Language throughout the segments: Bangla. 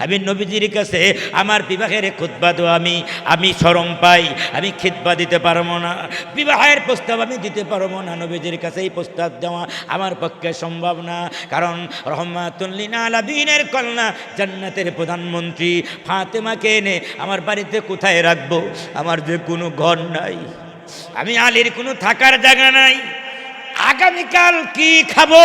আমি নবীজির কাছে আমার বিবাহের খুতবা দেওয়া আমি শরম পাই, আমি খিতবা দিতে পারবো না, বিবাহের প্রস্তাব আমি দিতে পারবো না। নবীজির কাছে এই প্রস্তাব দেওয়া আমার পক্ষে সম্ভব না, কারণ রহমাতুল লিল আলামিনের কন্যা জান্নাতের প্রধানমন্ত্রী ফাতেমাকে এনে আমার বাড়িতে কোথায় রাখবো? আমার যে কোনো ঘর নাই, আমি আলীর কোনো থাকার জায়গা নাই, আগামীকাল কি খাবো?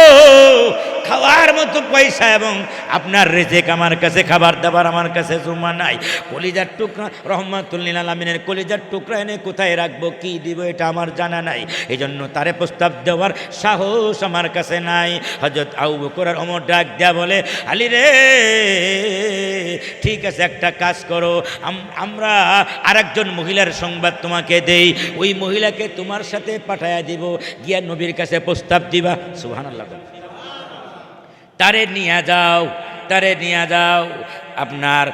খাওয়ার মতো পয়সা এবং আপনার রিজিক আমার কাছে, খাবার দাবার আমার কাছে জমা নাই। কলিজার টুকরা রহমাতুল লিল আলামিনের কলিজার টুকরা এনে কোথায় রাখবো, কি দিব, এটা আমার জানা নাই। এই জন্য তারে প্রস্তাব দেওয়ার সাহস আমার কাছে নাই। হযরত আবু বকর আর ওমর ডাক দেয়া বলে, আলী রে, ঠিক আছে, একটা কাজ করো, আমরা আরেকজন মহিলার সংবাদ তোমাকে দেই, ওই মহিলাকে তোমার সাথে পাঠায়া দিব, গিয়া নবীর কাছে প্রস্তাব দিবা। সুবহানাল্লাহ। তারে নিয়ে যাও, তারে নিয়ে যাও। আপনার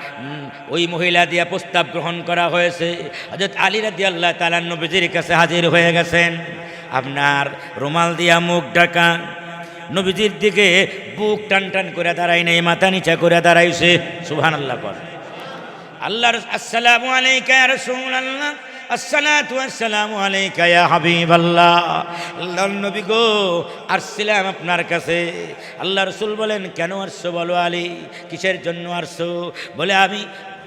ওই মহিলা দিয়া প্রস্তাব গ্রহণ করা হয়েছে। হযরত আলী রাদিয়াল্লাহু তাআলা নবীজির কাছে হাজির হয়ে গেছেন। আপনার রুমাল দিয়া মুখ ঢাকা, নবীজির দিকে বুক টান টান করে দাঁড়াই নেই, মাথা নিচা করে দাঁড়াইছে। সুবহানাল্লাহ। আল্লাহর আসসালামু আলাইকা ইয়া রাসূলুল্লাহ, আসসালাতু ওয়াসসালামু আলাইকা ইয়া হাবিবাল্লাহ। আল্লাহর নবী গো, আসছিলাম আপনার কাছে। আল্লাহ রাসূল বলেন, কেন আসছো বলো আলী, কিসের জন্য আসছো? বলে, আমি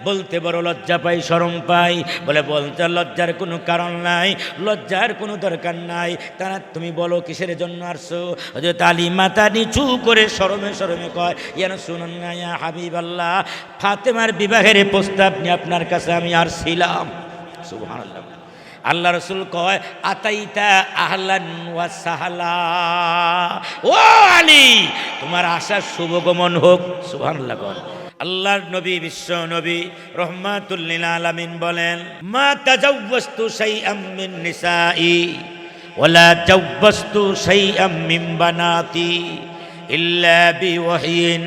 বলতে বড় লজ্জা পাই, শরম পাই। বলে, বলতে লজ্জার কোনো কারণ নাই, লজ্জার কোনো দরকার নাই, তারা তুমি বলো কিসের জন্য আসছো? হযরত আলী মাথা নিচু করে শরমে শরমে কয়, ইয়া রাসূলুল্লাহ, ইয়া হাবিবাল্লাহ, ফাতেমার বিবাহের প্রস্তাব নিয়ে আপনার কাছে আমি আসছিলাম। সুবহানাল্লাহ। আল্লাহ রাসূল কয়, আতাইতা আহলান ওয়া সাহলা, ও আলী, তোমার আশার শুভগমন হোক। সুবহানাল্লাহ। আল্লাহর নবী, বিশ্ব নবী রহমাতুল লিল আলামিন বলেন, মা তাজাওয়াজতু শাইআম মিন নিসাই ওয়ালা জাওয়াজতু শাইআম মিন বানাতি ইল্লা বিওয়াহয়িন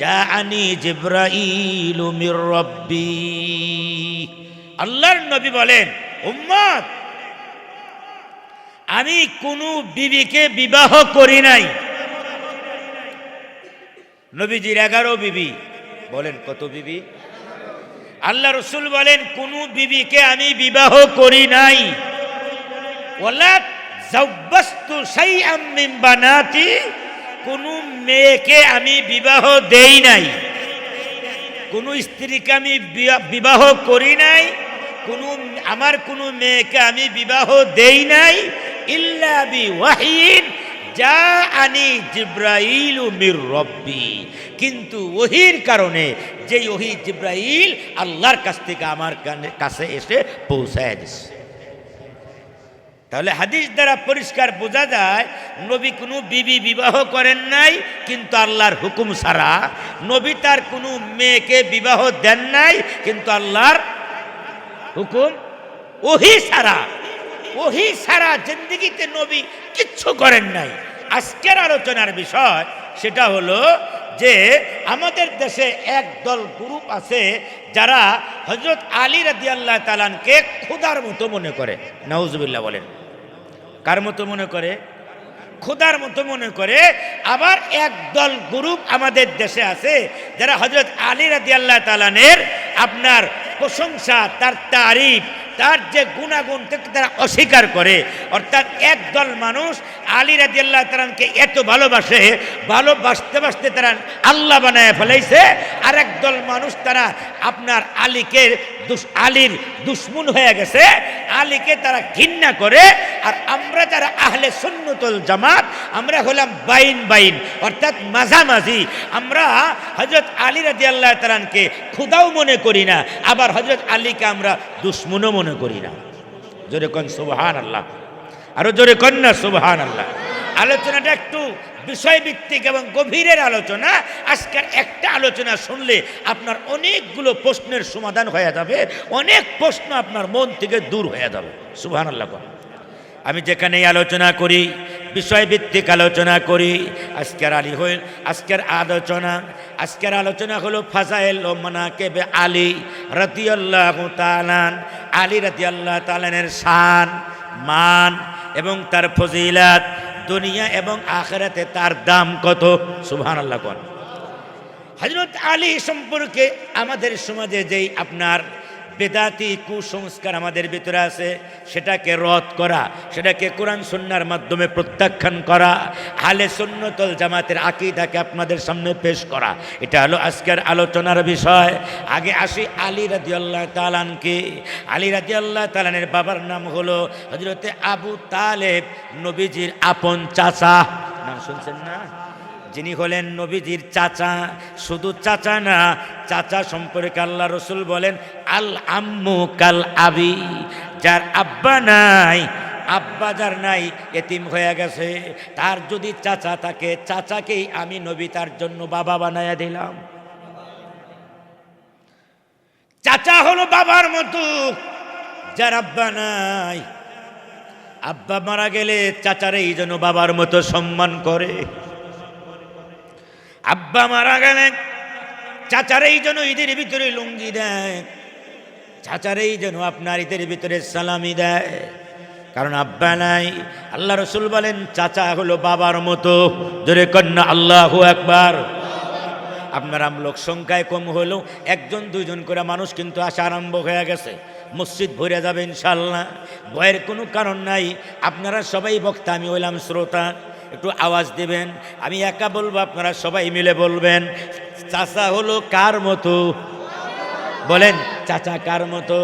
জাআনি জিবরাইল মির রাব্বি। আল্লাহর নবী বলেন, উম্মত, আমি কোনো বিবিকে বিবাহ করি নাই। নবীজির 11 বিবি। বলেন কত বিবি? আল্লাহ রাসূল বলেন, কোনো বিবিকে আমি বিবাহ করি নাই। ওয়ালা জাওয়াজতু শাইআম মিন বানাতি, কোনো মেয়েকে আমি বিবাহ দেই নাই, কোনো স্ত্রীকে আমি বিবাহ করি নাই, আমার কোনো মেয়েকে আমি বিবাহ দেই নাই। ইল্লা বিওয়াহয়িন জাআনি জিবরাইল মির রাব্বি, কিন্তু ওহীর কারণে, যে ওহী জিবরাইল আল্লাহর কাছ থেকে আমার কাছে এসে পৌঁছায় দিছে। তাহলে হাদিস দ্বারা পরিষ্কার বোঝা যায়, নবী কোনো বিবি বিবাহ করেন নাই, কিন্তু আল্লাহর হুকুম ছাড়া। নবী তার কোনো মেয়েকে বিবাহ দেন নাই, কিন্তু আল্লাহর হুকুম, ওহী ছাড়া জিন্দেগিতে নবী কিচ্ছু করেন নাই। আজকের আলোচনার বিষয় সেটা হলো যে আমাদের দেশে একদল গ্রুপ আছে যারা হযরত আলী রাদিয়াল্লাহু তাআলা আনকে খোদার মতো মনে করে। নাউজুবিল্লাহ বলেন। কার মতো মনে করে? খোদার মতো মনে করে। আবার একদল গ্রুপ আমাদের দেশে আছে যারা হযরত আলী রাদিয়াল্লাহু তাআলা এর আপনার প্রশংসা, তার তারিফ, তার যে গুণাগুণ থেকে তারা অস্বীকার করে। অর্থাৎ একদল মানুষ আলী রাদিয়াল্লাহু তাআলাকে এত ভালোবাসে, ভালোবাসতে বাসতে তারা আল্লাহ বানায় ফেলাইছে। আর একদল মানুষ তারা আপনার আলীর দুশমন হয়ে গেছে, আলীকে তারা ঘৃণা করে। আর আমরা যারা আহলে সুন্নাতুল জামাত, আমরা হলাম বাইন, অর্থাৎ মাঝামাঝি। আমরা হযরত আলী রাদিয়াল্লাহু তাআলাকে খোদাও মনে করি না, আবার হযরত আলীকে আমরা দুশমনও মনে করি না। জোরে কোন সুবহানাল্লাহ, আরো জোরে কোন না সুবহানাল্লাহ। আলোচনাটা একটু বিষয়ভিত্তিক এবং গভীরের আলোচনা। আজকের একটা আলোচনা শুনলে আপনার অনেকগুলো প্রশ্নের সমাধান হয়ে যাবে, অনেক প্রশ্ন আপনার মন থেকে দূর হয়ে যাবে। সুবহানাল্লাহ। আমি যেখানেই আলোচনা করি, বিষয়ভিত্তিক আলোচনা করি। আজকের আলোচনা হলো ফাজাইল ও মানাকিবে আলী রাদিয়াল্লাহু তাআলা। আলী রাদিয়াল্লাহু তাআলার শান, মান এবং তার ফজিলাত, দুনিয়া এবং আখিরাতে তার দাম কত। সুবহানাল্লাহ। হযরত আলী সম্পর্কে আমাদের সমাজে যেই আপনার বেদাতি কুসংস্কার আমাদের ভিতরে আছে, সেটাকে রদ করা, সেটাকে কোরআন সুন্নাহর মাধ্যমে প্রত্যাখ্যান করা, আহলে সুন্নাত ওয়াল জামাতের আকীদাকে আপনাদের সামনে পেশ করা, এটা হলো আজকের আলোচনার বিষয়। আগে আসি আলী রাদিয়াল্লাহু তাআলা আনকে। আলী রাদিয়াল্লাহু তাআলার বাবার নাম হলো হযরতে আবু তালেব, নবীজির আপন চাচা। নাম শুনছেন না? যিনি হলেন নবীজির চাচা। শুধু চাচা না, চাচা সম্পর্কে আল্লাহ রসুল বলেন আল আম্মু কাল আবি, যার আব্বা নাই, আব্বা যার নাই, এতিম হয়ে গেছে, তার যদি চাচা থাকে, চাচাকেই আমি নবী তার জন্য বাবা বানায়া দিলাম। চাচা হলো বাবার মতো, যার আব্বা নাই, আব্বা মারা গেলে চাচারে এই জন্য বাবার মতো সম্মান করে। আব্বা মারা গেলেন, চাচারেই যেন ঈদের ভিতরে লুঙ্গি দেয়, চাচারেই যেন আপনার ঈদের ভিতরে সালামি দেয়, কারণ আব্বা নাই। আল্লাহ রসুল বলেন চাচা হলো বাবার মতো। জোরে কন্যা আল্লাহু আকবার। আপনার লোক সংখ্যায় কম হলেও একজন দুইজন করে মানুষ কিন্তু আসা আরম্ভ হয়ে গেছে। মসজিদ ভরে যাবে ইনশাল্লাহ, ভয়ের কোনো কারণ নাই। আপনারা সবাই বক্তা, আমি হইলাম শ্রোতা, একটু আওয়াজ দিবেন, আমি একা বলবো, আপনারা সবাই মিলে বলবেন চাচা হলো কার মতো? বলেন চাচা কার মতো?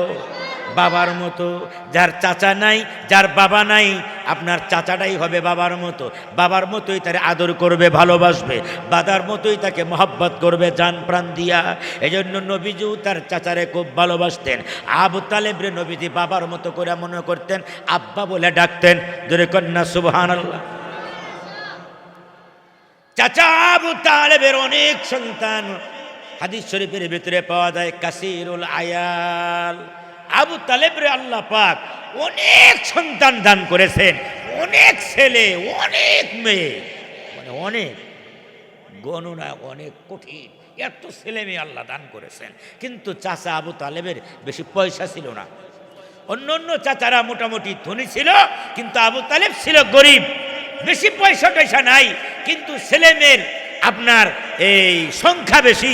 বাবার মতো। যার চাচা নাই, যার বাবা নাই, আপনার চাচাটাই হবে বাবার মতো। বাবার মতোই তারে আদর করবে, ভালোবাসবে, বাবার মতোই তাকে মহব্বত করবে জান প্রাণ দিয়া। এজন্য নবীজিও তার চাচারে খুব ভালোবাসতেন। আবু তালেবরে নবীজি বাবার মতো করে মনে করতেন, আব্বা বলে ডাকতেন। জোরে কন্যা সুবহানাল্লাহ। চাচা আবু তালেবের অনেক সন্তান হাদিস শরীফের ভিতরে পাওয়া যায়, কাসিরুল আয়াল। আবু তালেবরে আল্লাহ পাক অনেক সন্তান দান করেছেন, অনেক ছেলে, অনেক মেয়ে, মানে অনেক গণনা অনেক কঠিন, এত ছেলে মেয়ে আল্লাহ দান করেছেন। কিন্তু চাচা আবু তালেবের বেশি পয়সা ছিল না। অন্য অন্য চাচারা মোটামুটি ধনী ছিল, কিন্তু আবু তালেব ছিল গরিব, বেশি পয়সা টয়সা নাই, কিন্তু ছেলে মেয়ের আপনার এই সংখ্যা বেশি।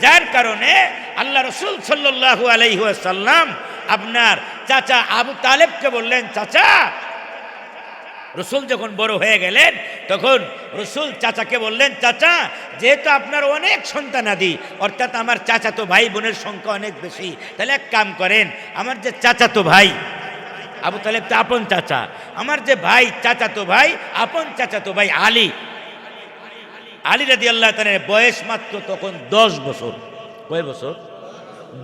যার কারণে আল্লাহ রসুল সাল্লাল্লাহু আলাইহি ওয়াসাল্লাম আপনার চাচা আবু তালেবকে বললেন চাচা। রসুল যখন বড় হয়ে গেলেন তখন রসুল চাচাকে বললেন চাচা, যেহেতু আপনার অনেক সন্তানাদি, অর্থাৎ আমার চাচাতো ভাই বোনের সংখ্যা অনেক বেশি, তাহলে এক কাম করেন, আমার যে চাচাতো ভাই, আবু তালেব তো আপন চাচা, আমার যে ভাই চাচাতো ভাই, আপন চাচাতো ভাই আলী, আলী রাদিয়াল্লাহু তাআলার বয়স মাত্র তখন 10 বছর। কয় বছর?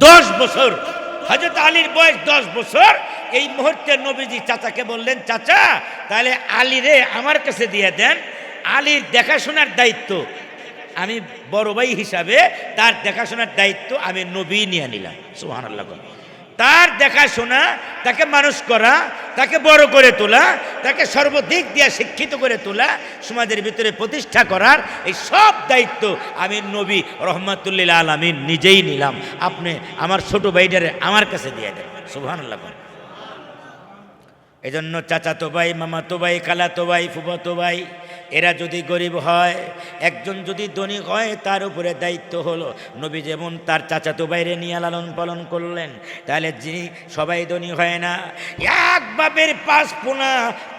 10 বছর। হযরত আলীর বয়স 10 বছর। এই মুহূর্তে নবীজি চাচাকে বললেন চাচা, তাহলে আলী রে আমার কাছে দিয়ে দেন, আলীর দেখাশোনার দায়িত্ব আমি বড় ভাই হিসাবে, তার দেখাশোনার দায়িত্ব আমি নবী নিয়ে নিলাম। সুবহানাল্লাহ। তার দেখাশোনা, তাকে মানুষ করা, তাকে বড় করে তোলা, তাকে সর্বদিক দিয়ে শিক্ষিত করে তোলা, সমাজের ভিতরে প্রতিষ্ঠা করার এই সব দায়িত্ব আমি নবী রহমাতুল্লিল আলামিন নিজেই নিলাম। আপনি আমার ছোট ভাইটারে আমার কাছে দিয়ে দেন। সুবহানাল্লাহ। এই জন্য চাচাতো ভাই, মামাতো ভাই, খালাতো ভাই, ফুফাতো ভাই, এরা যদি গরিব হয়, একজন যদি ধনী হয়, তার উপরে দায়িত্ব হলো নবী যেমন তার চাচাতো ভাইরে নিয়ে লালন পালন করলেন, তাহলে যিনি সবাই ধনী হয় না। এক বাপের 5 পোনা,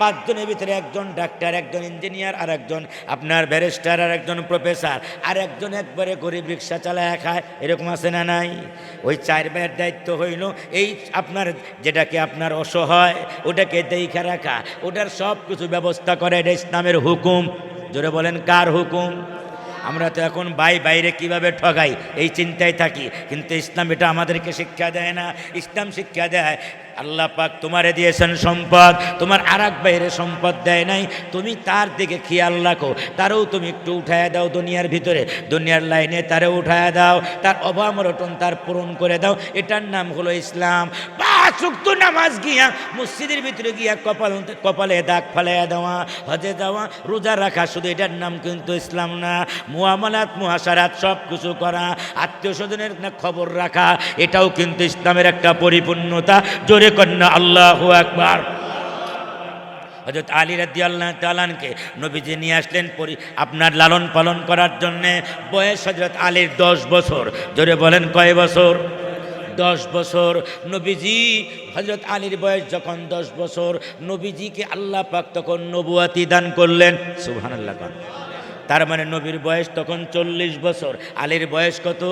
5 জনের ভিতরে একজন ডাক্তার, একজন ইঞ্জিনিয়ার, আর একজন আপনার ব্যারিস্টার, আর একজন প্রফেসর, আর একজন একবারে গরিব রিক্সা চালায় খায়, এরকম আছে না নাই? ওই 4 ভাইয়ের দায়িত্ব হইল এই আপনার যেটাকে আপনার অসহায়, ওটাকে দেখা রাখা, ওটার সব কিছু ব্যবস্থা করে। এটা ইসলামের হুকুম। জোরে বলেন কার হুকুম? আমরা তো এখন বাইরে কিভাবে ঠগাই এই চিন্তায় থাকি, কিন্তু ইসলাম এটা আমাদেরকে শিক্ষা দেয় না। ইসলাম শিক্ষা দেয় আল্লাহ পাক তোমারে দিয়েছেন সম্পদ, তোমার আর এক বাইরে সম্পদ দেয় নাই, তুমি তার দিকে খেয়াল রাখো, তারও তুমি একটু উঠায় দাও, দুনিয়ার ভিতরে, দুনিয়ার লাইনে তারও উঠায় দাও, তার অভাব অনটন তার পূরণ করে দাও। এটার নাম হলো ইসলাম। 5 ওয়াক্ত নামাজ গিয়া মসজিদের ভিতরে গিয়া কপালে দাগ ফালাইয়া দেওয়া, হজে যাওয়া, রোজা রাখা, শুধু এটার নাম কিন্তু ইসলাম না। মুআমালাত মুহাসারাত সব কিছু করা, আত্মীয় স্বজনের খবর রাখা, এটাও কিন্তু ইসলামের একটা পরিপূর্ণতা। জোরে কন্যা আল্লাহু আকবার। হযরত আলী রাদিয়াল্লাহু তাআলা আনকে নবীজি নিয়ে আসলেন আপনার লালন পালন করার জন্যে। বয়স হযরত আলীর 10 বছর। জোরে বলেন কয় বছর? 10 বছর। নবীজি হযরত আলীর বয়স যখন 10 বছর, নবীজিকে আল্লাহ পাক তখন নবুয়াতি দান করলেন। সুবহানাল্লাহ। তার মানে নবীর বয়স তখন 40 বছর। আলীর বয়স কত?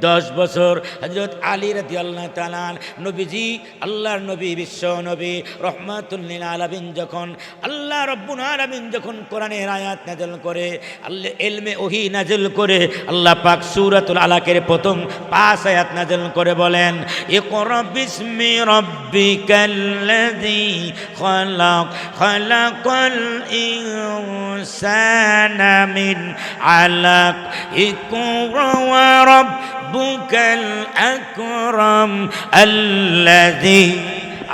10 বছর। হযরত আলী রাদিয়াল্লাহু তাআলা নবীজি, আল্লাহর নবী, বিশ্ব নবী, রহমাতুল লিল আলামিন, যখন আল্লাহ রাব্বুল আলামিন যখন কোরআনের আয়াত নাযিল করে, আল্লাহ ইলমে ওহী নাযিল করে, আল্লাহ পাক সূরাতুল আলাকের প্রথম 5 আয়াত নাযিল করে বলেন, ইকরা বিসমি রাব্বিকাল্লাযী খালাক, খালাকাল ইনসানা মিন আলাক, ইকরা ওয়া ربك الأكرم الذي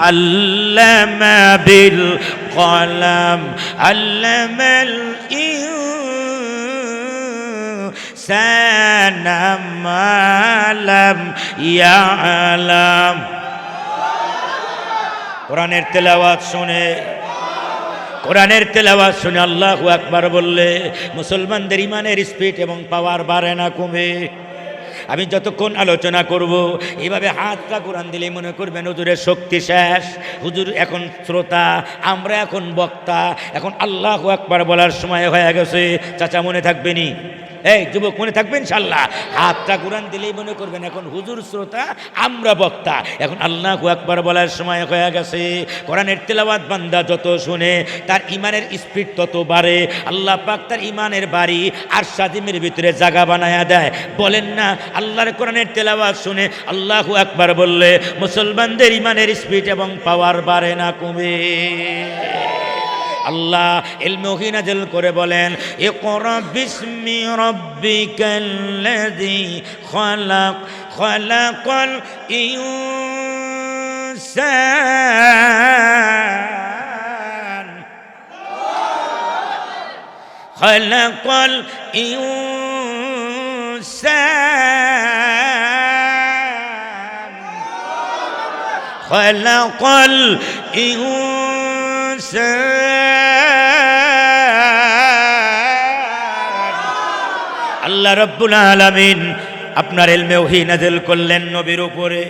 علم بالقلم علم الإنسان ما لم يعلم। কোরআনের তেলাওয়াত শুনে, কোরআনের তেলাওয়াত শুনে আল্লাহু আকবার বললে মুসলমানদের ইমানের স্পিড এবং পাওয়ার বাড়ে না কমে? আমি যতক্ষণ আলোচনা করব এইভাবে হাতটা কোরআন দিলেই মনে করবেন হুজুরের শক্তি শেষ, হুজুর এখন শ্রোতা, আমরা এখন বক্তা, এখন আল্লাহু আকবার বলার সময় হয়ে গেছে। চাচা মনে থাকবেনি? এই যুবক মনে থাকবেন ইনশাআল্লাহ? হাতটা কোরআন দিলেই মনে করবেন এখন হুজুর শ্রোতা, আমরা বক্তা, এখন আল্লাহু আকবার বলার সময় হয়ে গেছে। কোরআনের তেলাওয়াত বান্দা যত শুনে তার ইমানের স্পিড তত বাড়ে। আল্লাহ পাক তার ইমানের বাড়ি আরশ আজিমের ভিতরে জায়গা বানায়া দেয়। বলেন না, আল্লাহর কোরআনের তেলাওয়াত শুনে আল্লাহু আকবার বললে মুসলমানদের ইমানের স্পিড এবং পাওয়ার বাড়ে না কমে? আল্লাহ ইলমে ওহী নাযিল করে বলেন, ইকরা বিসমি রাব্বিকাল্লাযী খালাক, খালাকাল ইনসান, খালাকাল ইনসান, খালাকাল আল্লাহ রাব্বুল আলামিন আপনার ইলমে ওহী নাযিল করলেন নবীর উপরে।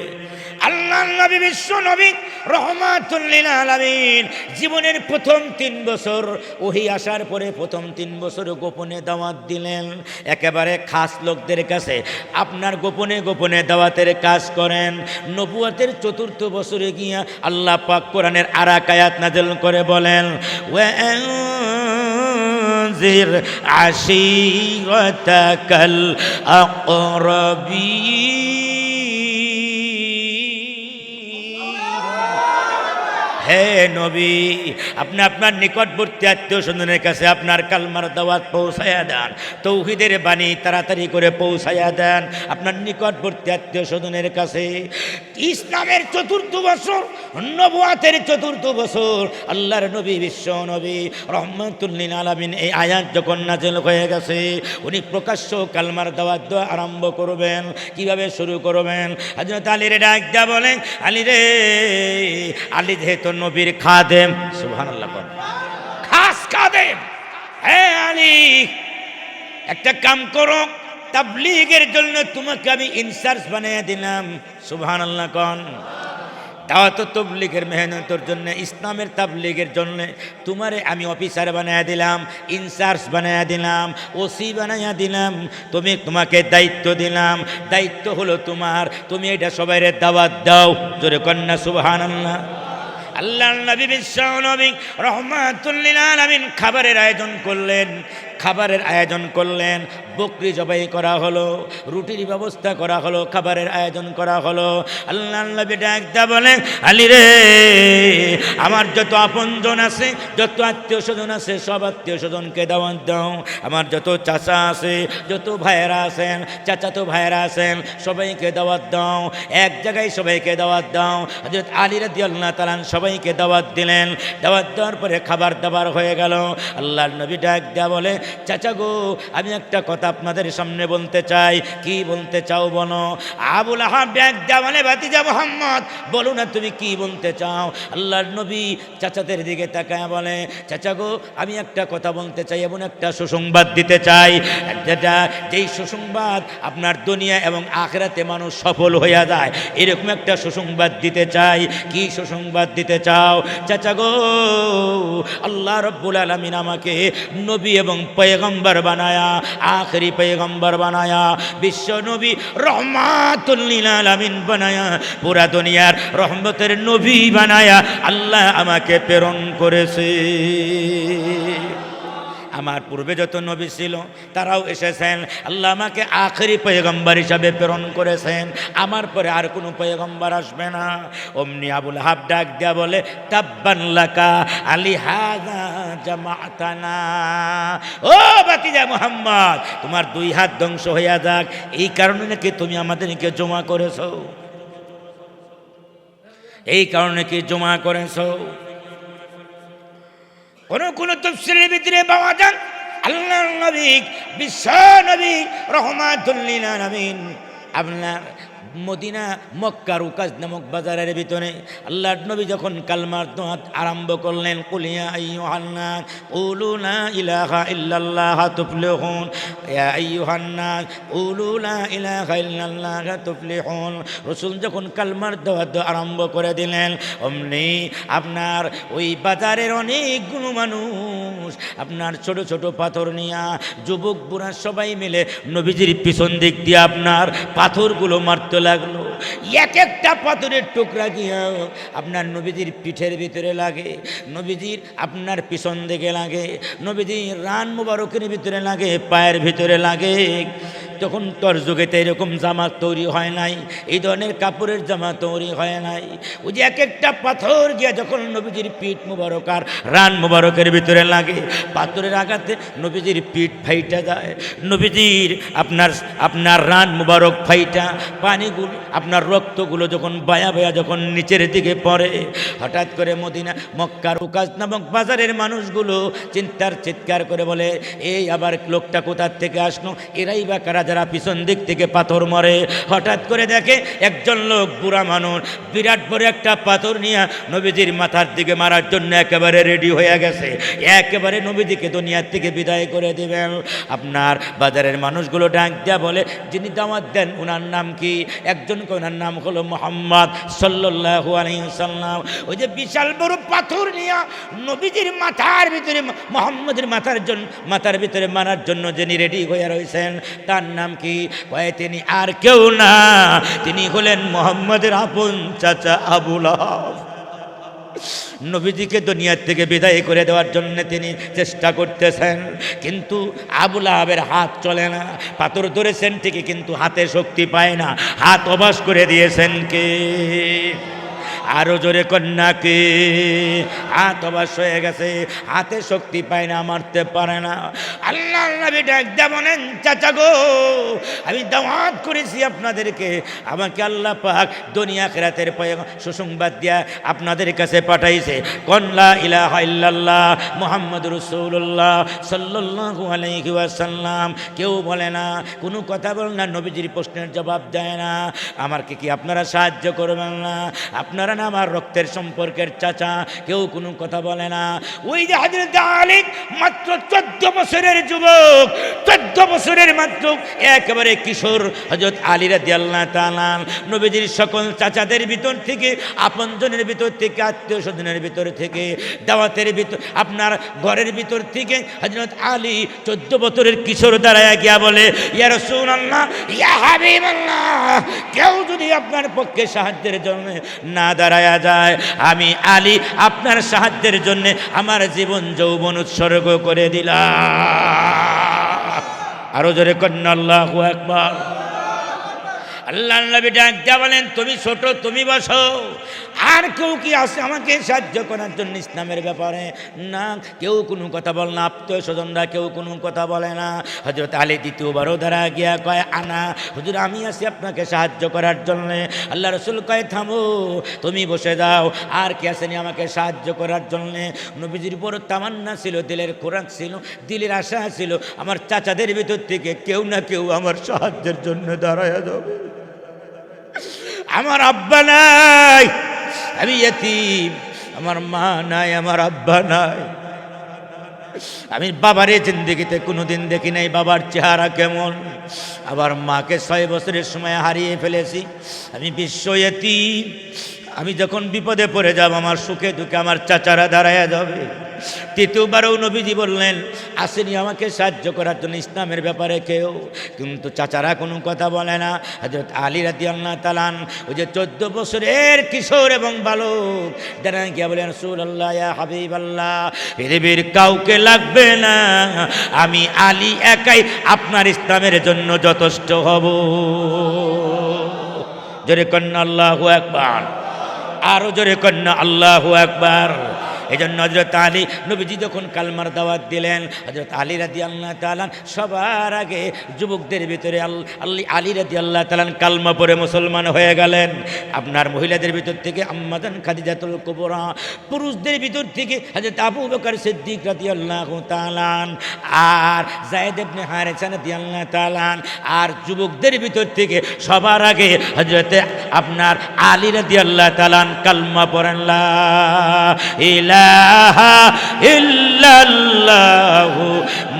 আল্লাহর নবী, বিশ্ব নবী, রহমাতুল লিল আলামিন জীবনের প্রথম 3 বছর ওহী আসার পরে প্রথম 3 বছর গোপনে দাওয়াত দিলেন একেবারে খাস লোকদের কাছে। আপনার গোপনে গোপনে দাওয়াতের কাজ করেন। নবুয়তের 4র্থ বছরে গিয়া আল্লাহ পাক কোরআনের আরেক আয়াত নাযিল করে বলেন, ওয়ানজির আশীরাতাকাল আকরাবিন। হে নবী, আপনি আপনার নিকটবর্তী আত্মীয় স্বজনের কাছে আপনার কালমার দাওয়াত পৌঁছায়া দেন, তৌহিদের বাণী তাড়াতাড়ি করে পৌঁছায়া দেন আপনার নিকটবর্তী আত্মীয় স্বজনের কাছে। ইসলামের 4র্থ বছর, নবুয়তের 4র্থ বছর, আল্লাহর নবী, বিশ্ব নবী, রহমাতুল লিল আলামিন এই আয়াত যখন নাযিল হয়ে গেছে, উনি প্রকাশ্য কালমার দাওয়াত দেওয়া আরম্ভ করবেন। কিভাবে শুরু করবেন? হযরত আলীর ডাক দেয়া বলেন, আলী রে, আলী যেহেতু নবীর খাদেম, সুবহানাল্লাহ, খাস খাদেম, হে আলী একটা কাম করো, তাবলীগের জন্য তোমাকে আমি ইনচার্জ বানিয়ে দিলাম। সুবহানাল্লাহ কোন? দাওয়াত তাবলীগের মেহনতের জন্য, ইসলামের তাবলীগের জন্য তোমারে আমি অফিসার বানিয়ে দিলাম, ইনচার্জ বানিয়ে দিলাম, ওসি বানিয়ে দিলাম। তোমাকে দায়িত্ব দিলাম, দায়িত্ব হলো তোমার, তুমি এটা সবাইরে দাওয়াত দাও। জোরে কন্যা সুবহানাল্লাহ। আল্লাহর নবী, বিশ্ব নবী, রহমাতুল লিল আলামিন খাবারের আয়োজন করলেন। খাবারের আয়োজন করলেন, বকরি জবাই করা হলো, রুটির ব্যবস্থা করা হলো, খাবারের আয়োজন করা হলো। আল্লাহর নবী ডাক দা বলেন, আলী রে, আমার যত আপনজন আছে, যত আত্মীয় স্বজন আছে, সব আত্মীয় স্বজনকে দাওয়াত দাও। আমার যত চাচা আছে, যত ভাইয়েরা আছেন, চাচাতো ভাইয়েরা আছেন, সবাইকে দাওয়াত দাও। এক জায়গায় সবাইকে দাওয়াত দাও। হযরত আলী রাদিয়াল্লাহু তাআলা সবাইকে দাওয়াত দিলেন। দাওয়াত দেওয়ার পরে খাবার দাবার হয়ে গেল। আল্লাহর নবী ডাক দেয়া বলে, চাচা গো আমি একটা কথা আপনাদের সামনে বলতে চাই। কি বলতে চাও বলো? আবুল আহাব ডাক দেয়া বলে, ভাতিজা মুহাম্মদ বলো না তুমি কি বলতে চাও? আল্লাহর নবী চাচাদের দিকে তাকায় বলে, চাচা গো আমি একটা কথা বলতে চাই, এমন একটা সুসংবাদ দিতে চাই, যেই সুসংবাদ আপনার দুনিয়া এবং আখিরাতে মানুষ সফল হইয়া যায়, এরকম একটা সুসংবাদ দিতে চাই। কি সুসংবাদ দিতে চাও? চাচা গো আল্লাহ রাব্বুল আলামিন আমাকে নবী এবং পয়গম্বর বানায়া, আখেরি পয়গম্বর বানায়া, বিশ্ব নবী রহমাতুল লিল আলামিন বানায়া, পুরা দুনিয়ার রহমতের নবী বানায়া আল্লাহ আমাকে প্রেরণ করেছে। আমার পূর্বে যত নবী ছিল তারাও এসেছেন, আল্লাহ আমাকে আখেরি পয়গম্বর হিসাবে প্রেরণ করেছেন, আমার পরে আর কোনো পয়গম্বর আসবে না। অমনি আবুল আহাব ডাক দেয়া বলে, তাব্বান লাকা আলিহাযা জামাতানা, ও ভাতিজা মুহাম্মদ তোমার দুই হাত ধ্বংস হইয়া যাক, এই কারণে নাকি তুমি আমাদেরকে জমা করেছো, এই কারণে কি জমা করেছো? কোন তাফসীরের ভিতরে পাওয়া যায় আল্লাহর নবী বিশ্ব নবী রহমাতুল লিল আলামিন আপনার মদিনা মক্কার উকাজ নামক বাজারের ভিতরে আল্লাহর নবী যখন কালমার দোয়া আরম্ভ করলেন, কুলিয়া আইয়ুহান নাস কুলু লা ইলাহা ইল্লাল্লাহ তুফলিহুন, ইয়া আইয়ুহান নাস কুলু লা ইলাহা ইল্লাল্লাহ তুফলিহুন, রাসূল যখন কালমার দোয়া আরম্ভ করে দিলেন, অমনি আপনার ওই বাজারের অনেকগুলো মানুষ আপনার ছোট ছোট পাথর নিয়া, যুবক বুড়া সবাই মিলে নবীজির পিছন দিক দিয়ে আপনার পাথরগুলো মারতে লাগলো। এক একটা পাথরের টুকরা গিয়া আপনার নবীজির পিঠের ভিতরে লাগে, নবীজির আপনার পিছন দিকে লাগে, নবীজির রান মুবারকের ভিতরে লাগে, পায়ের ভিতরে লাগে। তখন তোর যুগেতে এরকম জামা তৈরি হয় নাই, এই ধরনের কাপড়ের জামা তৈরি হয় নাই। ওই যে এক একটা পাথর গিয়া যখন নবীজির পিঠ মুবারক আর রান মুবারকের ভিতরে লাগে, পাথরের আঘাতে নবীজির পিঠ ফাইটা যায়, নবীজির আপনার রান মুবারক ফাইটা, পানিগুলো আপনার রক্তগুলো যখন বায়া বায়া যখন নিচের দিকে পড়ে, হঠাৎ করে মদিনা মক্কার উকাজ নামক বাজারের মানুষগুলো চিৎকার করে বলে, এই আবার লোকটা কোথার থেকে আসলো, এরাই বা কারা যারা পিছন দিক থেকে পাথর মারে। হঠাৎ করে দেখে একজন লোক বুড়া মানুষ বিরাট বড় একটা পাথর নিয়ে নবীজির মাথার দিকে মারার জন্য একেবারে রেডি হয়ে গেছে, একেবারে নবীজিকে দুনিয়ার থেকে বিদায় করে দিবেন। আপনার বাজারের মানুষগুলো ডাক দেয়া বলে, যিনি দাওয়াত দেন ওনার নাম কি? একজনকে ওনার নাম হলো মুহাম্মদ সাল্লাল্লাহু আলাইহি ওয়াসাল্লাম। ওই যে বিশাল বড় পাথর নিয়ে নবীজির মাথার ভিতরে, মুহাম্মদের মাথার ভিতরে মারার জন্য যিনি রেডি হয়ে রয়েছেন তার নাম কি? কয় তিনি আর কেউ না, তিনি হলেন মুহাম্মদের আপন চাচা আবুল আহাব। নবীজিকে দুনিয়ার থেকে বিদায় করে দেওয়ার জন্য তিনি চেষ্টা করতেছেন, কিন্তু আবুল আহাবের হাত চলে না। পাথর ধরেছেন ঠিকই, কিন্তু হাতে শক্তি পায় না। হাত অবাস করে দিয়েছেন কে? আরো জোরে কন্যাকে। হাত অবাস হয়ে গেছে, হাতে শক্তি পায় না, মারতে পারে না। আল্লাহর নবী ডাক দেয়া বলেন, চাচা গো আমি দাওয়াত করেছি আপনাদেরকে, আমাকে আল্লাহ পাক দুনিয়া আখিরাতের সুসংবাদ দিয়া আপনাদের কাছে পাঠাইছে। কোন লা ইলাহা ইল্লাল্লাহ মুহাম্মাদুর রাসূলুল্লাহ সাল্লাল্লাহু আলাইহি ওয়াসাল্লাম। কেউ বলে না, কোনো কথা বলে না, নবীজির প্রশ্নের জবাব দেয় না। আমাকে কি আপনারা সাহায্য করবেন না? আপনারা না আমার রক্তের সম্পর্কের চাচা, কেউ কোনো কথা বলে না। ওই যে হযরত আলী মাত্র 14 বছরের যুবক, 14 বছরের মাত্র একেবারে কিশোর হযরত আলী রাদিয়াল্লাহু তাআলা নবীজির সকল চাচাদের ভিতর থেকে, আপনজনের ভিতর থেকে, আত্মীয় স্বজনের ভিতর থেকে, দাওয়াতের ভিতর, আপনার ঘরের ভিতর থেকে হযরত আলী 14 বছরের কিশোর দাঁড়ায়া গিয়া বলে, ইয়া রাসূলুল্লাহ, ইয়া হাবিবাল্লাহ, কেউ যদি আপনার পক্ষে সাহায্যের জন্য না দাঁড়ায়া যায়, আমি আলী আপনার সাহায্যের জন্য আমার জীবন যৌবন উৎসর্গ করে দিলাম। আরো জোরে কন্যা আল্লাহু আকবার। আল্লাহ নবী ডাক দিয়া বলেন, তুমি ছোট, তুমি বসো। আর কেউ কি আছে আমাকে সাহায্য করার জন্য ইসলামের ব্যাপারে? না, কেউ কোনো কথা বল না, আত্মীয় স্বজনরা কেউ কোনো কথা বলে না। হযরত আলী দ্বিতীয়বারও দাঁড়া গিয়া কয়, আনা হুজুর, আমি আছি আপনাকে সাহায্য করার জন্য। আল্লাহ রসুল কয়, থামো, তুমি বসে যাও। আর কে আসেনি আমাকে সাহায্য করার জন্যে? নবীজির বড় তামান্না ছিল, দিলের খোরাক ছিল, দিলের আশা ছিল, আমার চাচাদের ভিতর থেকে কেউ না কেউ আমার সাহায্যের জন্য দাঁড়ায় যাবে। আমার আব্বা নাই, আমি ইয়তীম, আমার মা নাই, আমার আব্বা নাই। আমি বাবারে জিন্দেগিতে কোনোদিন দেখি নাই বাবার চেহারা কেমন। আবার মাকে 6 বছরের সময় হারিয়ে ফেলেছি। আমি বিশ্ব ইয়তীম। আমি যখন বিপদে পড়ে যাব, আমার সুখে দুঃখে আমার চাচারা দাঁড়ায়া যাবে। তৃতীয়বারও নবীজি বললেন, আসেনি আমাকে সাহায্য করার জন্য ইসলামের ব্যাপারে কেউ, কিন্তু চাচারা কোনো কথা বলে না। হযরত আলী রাদিয়াল্লাহু তাআলা ওই যে 14 বছরের কিশোর এবং বালক যারা গিয়া বলেন, রাসূলুল্লাহ, ইয়া হাবিবাল্লাহ, পৃথিবীর কাউকে লাগবে না, আমি আলী একাই আপনার ইসলামের জন্য যথেষ্ট হব। জোরে কন্যা আল্লাহু আকবার, আরো জোরে কন্যা আল্লাহু আকবার। এই জন্য হযরত আলী নবীজি যখন কালমার দাওয়াত দিলেন, হযরত আলী রাদিয়াল্লাহু তাআলা সবার আগে যুবকদের ভিতরে আলী রাদিয়াল্লাহু তাআলা কালমা পড়ে মুসলমান হয়ে গেলেন। আপনার মহিলাদের ভিতর থেকে আম্মাজান খাদিজাতুল কুবরা, পুরুষদের ভিতর থেকে হযরত আবু বকর সিদ্দিক রাদিয়াল্লাহু তাআলা, আর যায়েদ ইবনে হারিসা রাদিয়াল্লাহু তাআলা, আর যুবকদের ভিতর থেকে সবার আগে হযরত আপনার আলী রাদিয়াল্লাহু তাআলা কালমা পড়েন, লা ইলাহা ইল্লাল্লাহু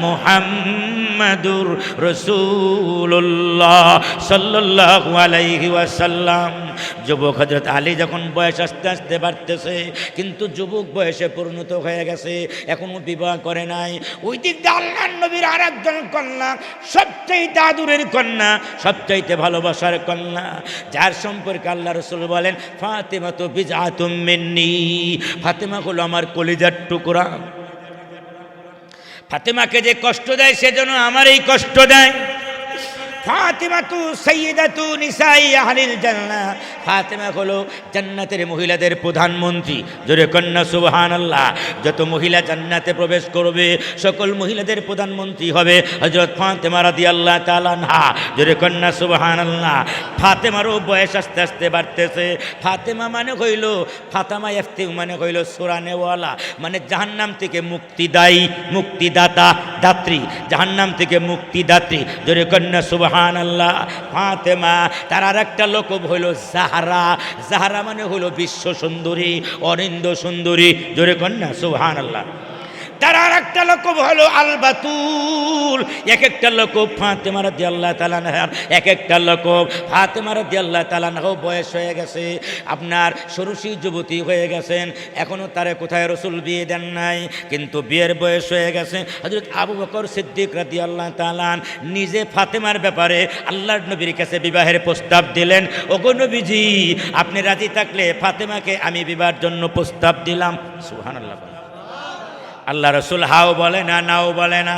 মুহাম্মাদুর রাসূলুল্লাহ সাল্লাল্লাহু আলাইহি ওয়াসাল্লাম। যুবক হযরত আলী যখন বয়স আস্তে আস্তে বাড়তেছে, কিন্তু যুবক বয়সে পরিণত হয়ে গেছে, এখনো বিবাহ করে নাই। ওই দিক দিয়ে আল্লাহর নবীর আরেকজন কন্যা, সবচাইতে আদরের কন্যা, সবচাইতে ভালোবাসার কন্যা, যার সম্পর্কে আল্লাহ রাসূল বলেন, ফাতেমা তো বিজআতুম মিন্নি, ফাতেমা হলো আমার কলিজার টুকরা। ফাতেমাকে যে কষ্ট দেয় সেজন্য আমার এই কষ্ট দেয়। ফাতেমা তু সাইয়্যিদাতু নিসাই আহলিল জান্নাহ, ফাতেমা হলো জান্নাতের মহিলাদের প্রধানমন্ত্রী। জোরে কন্যা সুবহানাল্লাহ। যত মহিলা জান্নাতে প্রবেশ করবে সকল মহিলাদের প্রধানমন্ত্রী হবে হযরত ফাতেমা রাদিয়াল্লাহু তাআলা আনহা। জোরে কন্যা সুবহানাল্লাহ। ফাতেমারও বয়স আস্তে আস্তে বাড়তেছে। ফাতেমা মানে হইল, ফাতেমা ইফতিউ মানে হইল সুরানেওয়ালা, মানে জাহান্নাম থেকে মুক্তিদায়ী, মুক্তিদাতা, দাত্রী, জাহান্নাম থেকে মুক্তিদাত্রী। জোরে কন্যা সুবহানাল্লাহ। ফাতেমা তার আর একটা লকব হইল জাহরা। জাহরা মানে হলো বিশ্ব সুন্দরী, অনিন্দ সুন্দরী। জোরে কন্যা সুবহানাল্লাহ। তার আর একটা লকব হলো আল বাতুল। এক একটা লকব ফাতেমা রাদিয়াল্লাহু তাআলা আনহার, এক একটা লকব। ফাতেমা রাদিয়াল্লাহু তাআলা আনহা বয়স হয়ে গেছে, আপনার ষোড়শী যুবতী হয়ে গেছেন, এখনো তারে কোথায় রাসূল বিয়ে দেন নাই, কিন্তু বিয়ের বয়স হয়ে গেছে। হযরত আবু বকর সিদ্দিক রাদিয়াল্লাহু তাআলা নিজে ফাতেমার ব্যাপারে আল্লাহর নবীর কাছে বিবাহের প্রস্তাব দিলেন। ওগো নবীজি, আপনি রাজি থাকলে ফাতেমাকে আমি বিবাহের জন্য প্রস্তাব দিলাম। সুবহানাল্লাহ। আল্লাহ রসুল হাও বলে না, নাও বলে না।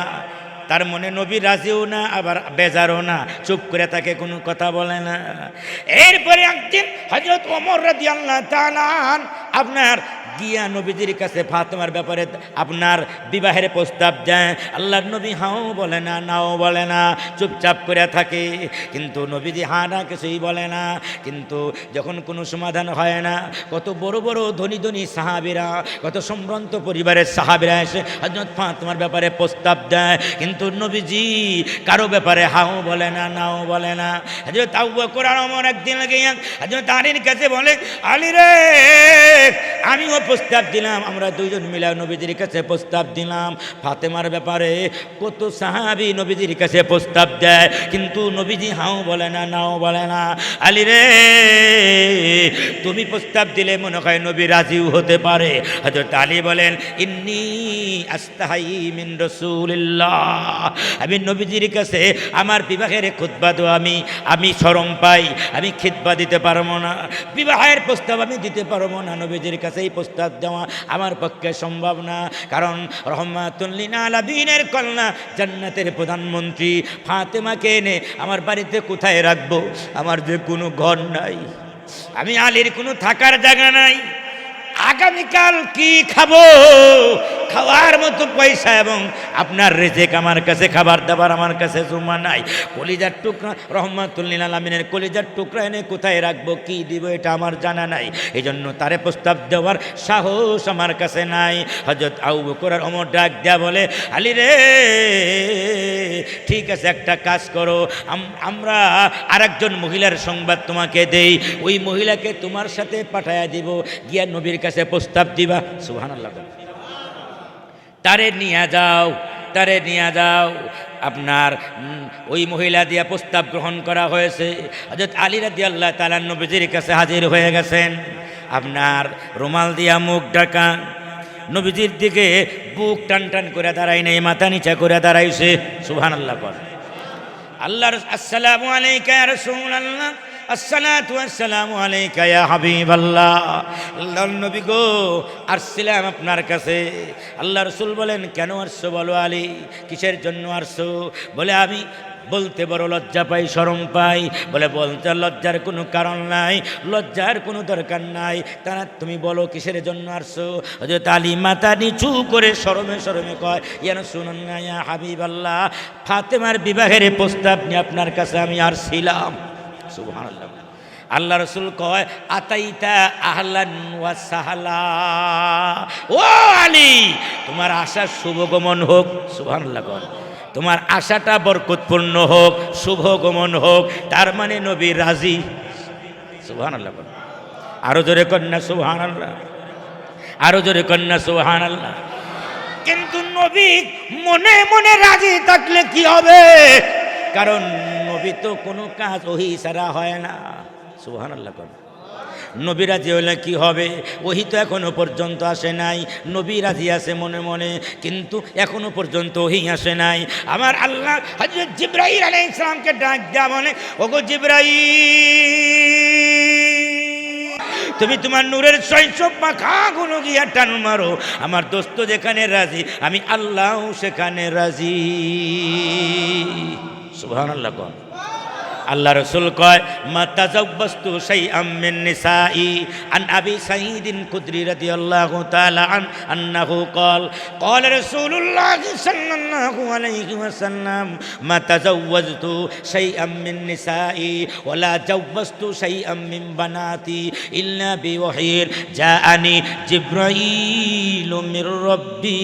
তার মনে নবী রাজিও না, আবার বেজারও না, চুপ করে তাকে কোনো কথা বলে না। এরপরে একদিন হযরত ওমর রাদিয়াল্লাহু তাআলা আপনার গিয়া নবীজির কাছে ফাতেমার ব্যাপারে আপনার বিবাহের প্রস্তাব দেয়। আল্লাহর নবী হাও বলে না, নাও বলে না, চুপচাপ করে থাকে। কিন্তু নবীজি হা না কিছুই বলে না। কিন্তু যখন কোনো সমাধান হয় না, কত বড় বড় ধনী ধনী সাহাবীরা, কত সম্ভ্রান্ত পরিবারের সাহাবীরা এসে হযরত ফাতেমার ব্যাপারে প্রস্তাব দেয়, কিন্তু নবীজি কারো ব্যাপারে হাও বলে না, নাও বলে না। হযরত আবু বকর আর ওমর একদিন গিয়ে হযরত আলীর কাছে বলে, আলী রে, আমিও প্রস্তাব দিলাম, আমরা দুইজন মিলে নবীজির কাছে প্রস্তাব দিলাম ফাতেমার ব্যাপারে। কত সাহাবী নবীজির কাছে প্রস্তাব দেয়, কিন্তু নবীজি হাও বলে না, নাও বলে না। আলী রে, তুমি প্রস্তাব দিলে মনে হয় নবী রাজিও হতে পারে। হযরত আলী বলেন, ইন্নী আস্তাহি মিন রাসূলিল্লাহ, আমি নবীজির কাছে আমার বিবাহের খুতবা দেওয়া আমি শরম পাই, আমি খিতবা দিতে পারবো না, বিবাহের প্রস্তাব আমি দিতে পারবো না। নবীজির কাছে এই প্রস্তাব প্রস্তাব দেওয়া আমার পক্ষে সম্ভব না, কারণ রহমাতুল লিল আলামিনের কন্যা জান্নাতের প্রধানমন্ত্রী ফাতেমাকে এনে আমার বাড়িতে কোথায় রাখবো? আমার যে কোনো ঘর নাই, আমি আলীর কোনো থাকার জায়গা নাই, আগামীকাল কি খাবো? খাওয়ার মতো পয়সা এবং আপনার রিজিক আমার কাছে, খাবার দাবার আমার কাছে জমা নাই। কলিজার টুকরা রহমাতুল লিল আলামিনের কলিজার টুকরা এনে কোথায় রাখবো, কি দিব, এটা আমার জানা নাই। এই জন্য তারে প্রস্তাব দেওয়ার সাহস আমার কাছে নাই। হযরত আবু বকর আর ওমর ডাক দেয়া বলে, আলী রে, ঠিক আছে, একটা কাজ করো, আমরা আরেকজন মহিলার সংবাদ তোমাকে দেই, ওই মহিলাকে তোমার সাথে পাঠায়া দিব, গিয়া নবীর কাছে প্রস্তাব দিবা। সুবহানাল্লাহ। তারে নিয়ে যাও, তারে নিয়ে যাও। আপনার ওই মহিলা দিয়া প্রস্তাব গ্রহণ করা হয়েছে। হযরত আলী রাদিয়াল্লাহু তাআলা নবীজির কাছে হাজির হয়ে গেছেন। আপনার রুমাল দিয়া মুখ ঢাকা, নবীজির দিকে বুক টান টান করে দাঁড়াই নেই, মাথা নিচা করে দাঁড়াইছে। সুবহানাল্লাহ। আল্লাহর আসসালামু আলাইকা ইয়া রাসূলুল্লাহ, আসসালাতু ওয়াসসালামু আলাইকা ইয়া হাবিবাল্লাহ। আল্লাহর নবী গো, আসছিলাম আপনার কাছে। আল্লাহ রাসূল বলেন, কেন আসছো বলো আলী, কিসের জন্য আসছো? বলে, আমি বলতে বড় লজ্জা পাই, শরম পাই। বলে, বলতে লজ্জার কোনো কারণ নাই, লজ্জার কোনো দরকার নাই, তারা তুমি বলো কিসের জন্য আসছো? হযরত আলী মাথা নিচু করে শরমে শরমে কয়, ইয়া রাসূলুল্লাহ, ইয়া হাবিবাল্লাহ, ফাতেমার বিবাহের প্রস্তাব নিয়ে আপনার কাছে আমি আসছিলাম। সুবহানাল্লাহ। আল্লাহ রাসূল কয়, আতাইতা আহলান ওয়া সাহলা, ও আলী, তোমার আশার শুভগমন হোক। সুবহানাল্লাহ। তোমার আশাটা বরকতপূর্ণ হোক, শুভগমন হোক, তার মানে নবী রাজি। সুবহানাল্লাহ। আরো জোরে কন্যা সুবহানাল্লাহ, আরো জোরে কন্যা সুবহানাল্লাহ। কিন্তু নবী মনে মনে রাজি থাকলে কি হবে? কারণ নবী তো কোনো কাজ ওহী ছাড়া হয় না। সুবহানাল্লাহ। নবী রাজি হলে কি হবে? ওহী তো এখনো পর্যন্ত আসে নাই, নবী রাজি আছে মনে মনে, কিন্তু এখনো পর্যন্ত ওহী আসে নাই। আমার আল্লাহ হযরত জিবরাইল আলাইহিস সালামকে ডাক দেয়া বলে, ওগো জিবরাইল, তুমি তোমার নূরের শৈশব পাখাগুলো গিয়া টান মারো, আমার দোস্ত যেখানে রাজি, আমি আল্লাহ সেখানে রাজি। সুবহানাল্লাহ। আল্লাহ রাসূল কয়, মা তাযাওয়াজতু শাইআম মিন নিসাই আন আবি সাঈদিন খুদরি রাদিয়াল্লাহু তাআলা আন্নাহু ক্বাল ক্বাল রাসূলুল্লাহ সাল্লাল্লাহু আলাইহি ওয়াসাল্লাম, মা তাযাওয়াজতু শাইআম মিন নিসাই ওয়া লা যাওয়াজতু শাইআম মিন বানাতি ইল্লা বিওয়াহীর জাআনি জিবরাইল মির রাব্বি।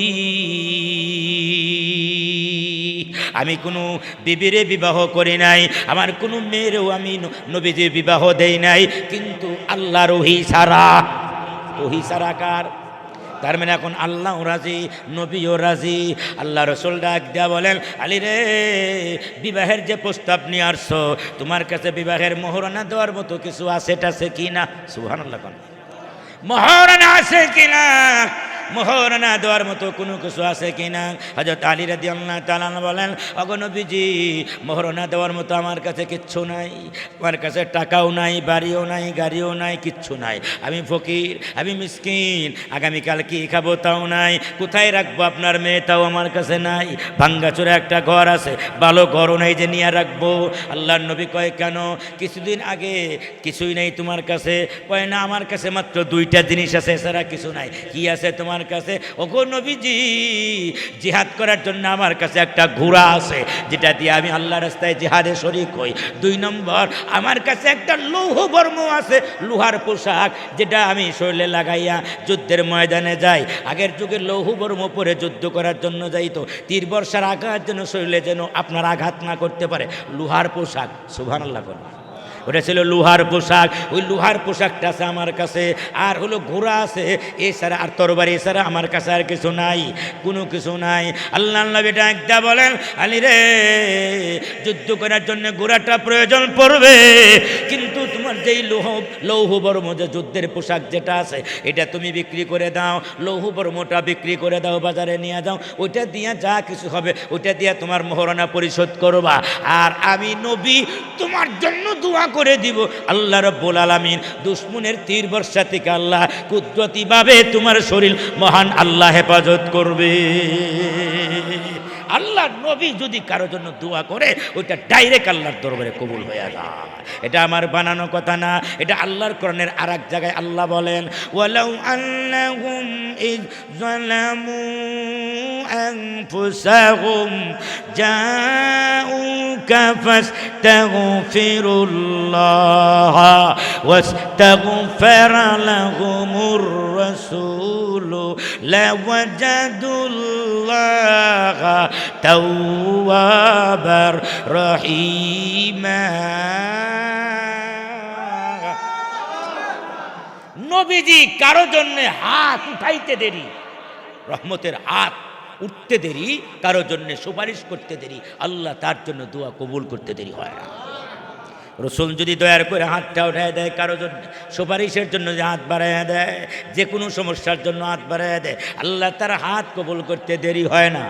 আমি কোনো বিবিরে বিবাহ করি নাই, আমার কোনো মেয়েরও আমি নবীজির বিবাহ দেই নাই, কিন্তু আল্লাহর ওহী ছাড়া। ওহী ছাড়া কার? তার মানে এখন আল্লাহ রাজি, নবীও রাজি। আল্লাহ রাসূল ডাক দেয়া বলেন, আলী রে, বিবাহের যে প্রস্তাব নিয়ে আসছো, তোমার কাছে বিবাহের মোহরানা দেওয়ার মতো কিছু আছে টাছে কিনা? সুবহানাল্লাহ। মোহরানা আছে কিনা? মোহরানা দেওয়ার মতো কোনো কিছু আছে কিনা? হযরত আলী রাদিয়াল্লাহু তাআলা বলেন, ওগো নবীজি, মোহরানা দেওয়ার মতো আমার কাছে কিচ্ছু নাই, আমার কাছে টাকাও নাই, বাড়িও নাই, গাড়িও নাই, কিচ্ছু নাই, আমি ফকির, আমি মিসকিন, আগামীকাল কি খাবো তাও নাই, কোথায় রাখবো আপনার মেয়ে তাও আমার কাছে নাই, ভাঙ্গাচোরা একটা ঘর আছে, ভালো ঘরও নাই যে নিয়ে রাখবো। আল্লাহর নবী কয়, কেন? কিছুদিন আগে কিছুই নেই তোমার কাছে? কয় না, আমার কাছে মাত্র দুইটা জিনিস আছে, এছাড়া কিছু নাই। কি আছে তোমার কাছে? ওগো নবীজি, জিহাদ করার জন্য আমার কাছে একটা ঘোড়া আছে, যেটা দিয়ে আমি আল্লাহ রাস্তায় জিহাদে শরীক হই। 2 নম্বর, আমার কাছে একটা লৌহ বর্ম আছে, লোহার পোশাক, যেটা আমি শরীরে লাগাইয়া যুদ্ধের ময়দানে যাই। আগের যুগে লৌহ বর্ম পরে যুদ্ধ করার জন্য যাইতো, তীর বর্ষার আঘাত যেন শরীরে যেন আপনার আঘাত না করতে পারে, লোহার পোশাক। সুবহানাল্লাহ। ওটা ছিল লোহার পোশাক, ওই লোহার পোশাকটা আছে আমার কাছে, আর হলো ঘোড়া আছে, এছাড়া আর তরবারি এছাড়া আমার কাছে আর কিছু নাই, কোনো কিছু নাই। আল্লাহ নবী ডাক দেয়া বলেন, আলী রে, যুদ্ধ করার জন্য ঘোড়াটা প্রয়োজন পড়বে, কিন্তু তোমার যেই লৌহ বর্ম যে যুদ্ধের পোশাক যেটা আছে, এটা তুমি বিক্রি করে দাও, লৌহ বর্মটা বিক্রি করে দাও, বাজারে নিয়ে যাও, ওইটা দিয়া যা কিছু হবে ওইটা দিয়া তোমার মোহরানা পরিশোধ করবা। আর আমি নবী তোমার জন্য দোয়া করে দিব। আল্লাহ রাব্বুল আলামিন দুশমনের তীর বর্ষা থেকে আল্লাহ কুদরতিভাবে তোমার শরীর মহান আল্লাহ হেফাজত করবে। আল্লাহ নবী যদি কারোর জন্য দোয়া করে ওইটা ডাইরেক্ট আল্লাহর দরবারে কবুল হয়ে যায়। এটা আমার বানানো কথা না, এটা আল্লাহর কোরআনের আরেক জায়গায় আল্লাহ বলেন, ওয়ালাউ আন্নাহুম ইয যালামু আনফুসাহুম জাউকা ফাস্তাগফিরুল্লাহ ওয়াস্তাগফারা লাহুমুর রাসূল লাওয়াজাদুল্লাহ তাওয়াবার রহিমা। নবীজি কারো জন্য হাত উঠাইতে দেরি, রহমতের হাত উঠতে দেরি, কারো জন্য সুপারিশ করতে দেরি, আল্লাহ তার জন্য দোয়া কবুল করতে দেরি হয় না। রসুল যদি দয়ার করে হাতটা উঠায় দেয় কারো জন্য, সুপারিশের জন্য যে হাত বাড়াইয়া দেয়, যে কোনো সমস্যার জন্য হাত বাড়াইয়া দেয়, আল্লাহ তার হাত কবুল করতে দেরি হয় না।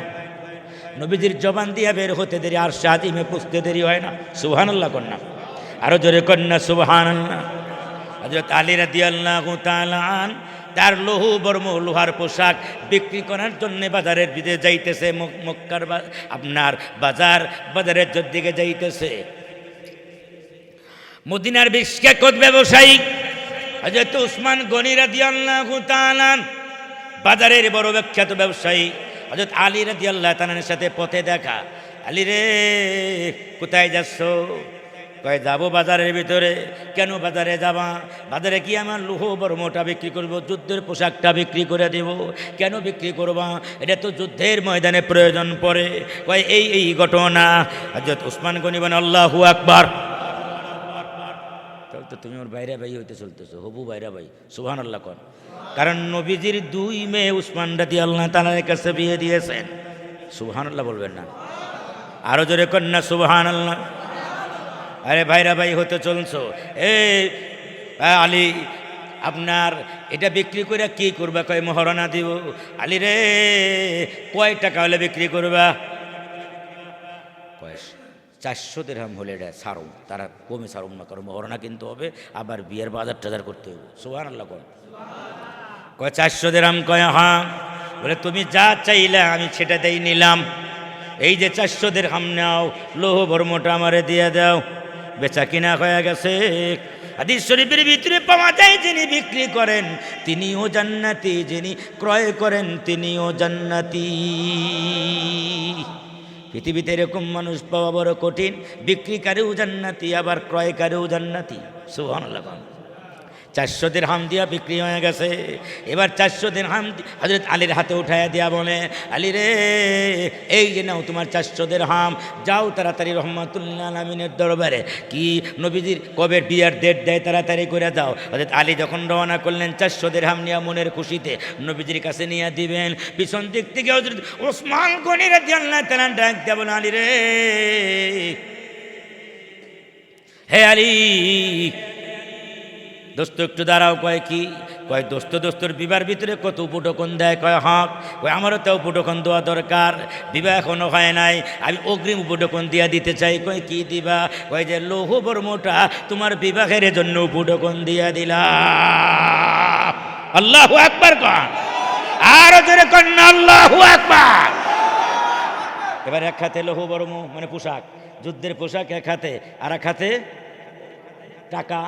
নবীজির জবান দিয়া বের হতে দেরি, আর শাদিমে পুষতে দেরি হয় না। সুবহানাল্লাহ কন্যা, আরো জোরে কন্যা সুবহানাল্লাহ। হযরত আলী রাদিয়াল্লাহু তাআলা আনহু তার লৌহ বর্ম লোহার পোশাক বিক্রি করার জন্য বাজারের দিকে যাইতেছে, মক্কার আপনার বাজারের দিকে যাইতেছে। মদিনার বিখ্যাত ব্যবসায়ী হযরত উসমান গনি রাদিয়াল্লাহু তাআলা বাজারের বড় বিখ্যাত ব্যবসায়ী হযরত আলী রাদিয়াল্লাহু তাআলার সাথে পথে দেখা। আলী রে কোথায় যাচ্ছ? কয় যাবো বাজারের ভিতরে। কেন বাজারে যাবা? বাজারে কি আমার লৌহ বর্মটা বিক্রি করব, যুদ্ধের পোশাকটা বিক্রি করে দেব। কেন বিক্রি করবা? এটা তো যুদ্ধের ময়দানে প্রয়োজন পড়ে। কয় এই ঘটনা। হযরত উসমান গনি বলেন আল্লাহু আকবার। তো তুমি ওর বাইরে ভাই হইতে চলতেছো, হবু বাইরা ভাই, সুবহানাল্লাহ কর। কারণ নবীজির দুই মেয়ে উসমান রাদিয়াল্লাহু তাআলার কাছে বিয়ে দিয়েছেন। সুবহানাল্লাহ বলবেন না? আরো জোরে কন্যা সুবহানাল্লাহ। আরে ভাইরা ভাই হতে চলছো। আলী আপনার এটা বিক্রি করে কি করবা? কয় মহারণা দিব। আলী রে কয় টাকা হলে বিক্রি করবা? কয় 400 দিরহাম হলে এটা ছাড়ুম, তারা কমে ছাড়ুম না, কারণ মহারণা কিনতে হবে, আবার বিয়ের বাজার টাজার করতে হবে। সুবহানাল্লাহ কয়। কয় 400 দিরহাম? কয় হ্যাঁ। বলে তুমি যা চাইলে আমি সেটা দেই নিলাম। এই যে 400 দিরহাম নাও, লৌহ বর্মটা আমারে দিয়ে দাও। বেচা কিনা হয়ে গেছে। হাদিস শরীফের ভিতরে পাওয়া যায় যিনি বিক্রি করেন তিনিও জান্নাতি, যিনি ক্রয় করেন তিনিও জান্নাতি। পৃথিবীতে এরকম মানুষ পাওয়া বড় কঠিন, বিক্রিকারীও জান্নাতি আবার ক্রয়কারীও জান্নাতি। সুবহানাল্লাহ। 400 দিরহাম দিয়া বিক্রি হয়ে গেছে। এবার 400 দিরহাম হযরত আলীর হাতে উঠাইয়া দিয়া বলে, আলী রে এই যে নাও তোমার 400 দিরহাম, যাও তাড়াতাড়ি রহমাতুল্লাহ আলামিনের দরবারে। কি নবীজির কবে বিয়ার ডেট দেয়, তাড়াতাড়ি করে দাও। হযরত আলী যখন রওনা করলেন 400 দিরহাম নিয়ে মনের খুশিতে নবীজির কাছে নিয়ে দিবেন, পিছন দিক থেকে হযরত ওসমান গনি রাদিয়াল্লাহু তাআলা ডাক দেয়া বলে, আলী রে, হে আলী দোস্ত একটু দাঁড়াও। কয় কি? কয় দোস্তর বিবাহের ভিতরে কত উপটোকন দেয়। কয় হক। কয় আমারও তো উপটোকন দেওয়া দরকার, বিবাহ এখনো হয় নাই, আমি অগ্রিম উপটোকন দিয়া দিতে চাই। কয় কি দিবা? কয় যে লৌহ বর্মটা তোমার বিবাহের জন্য উপটোকন দিয়া দিলাম। আল্লাহু আকবার কন, আরো জোরে কন আল্লাহু আকবার। এবার এক হাতে লৌহ বর্ম মানে পোশাক, যুদ্ধের পোশাক এক হাতে, আর এক হাতে টাকা।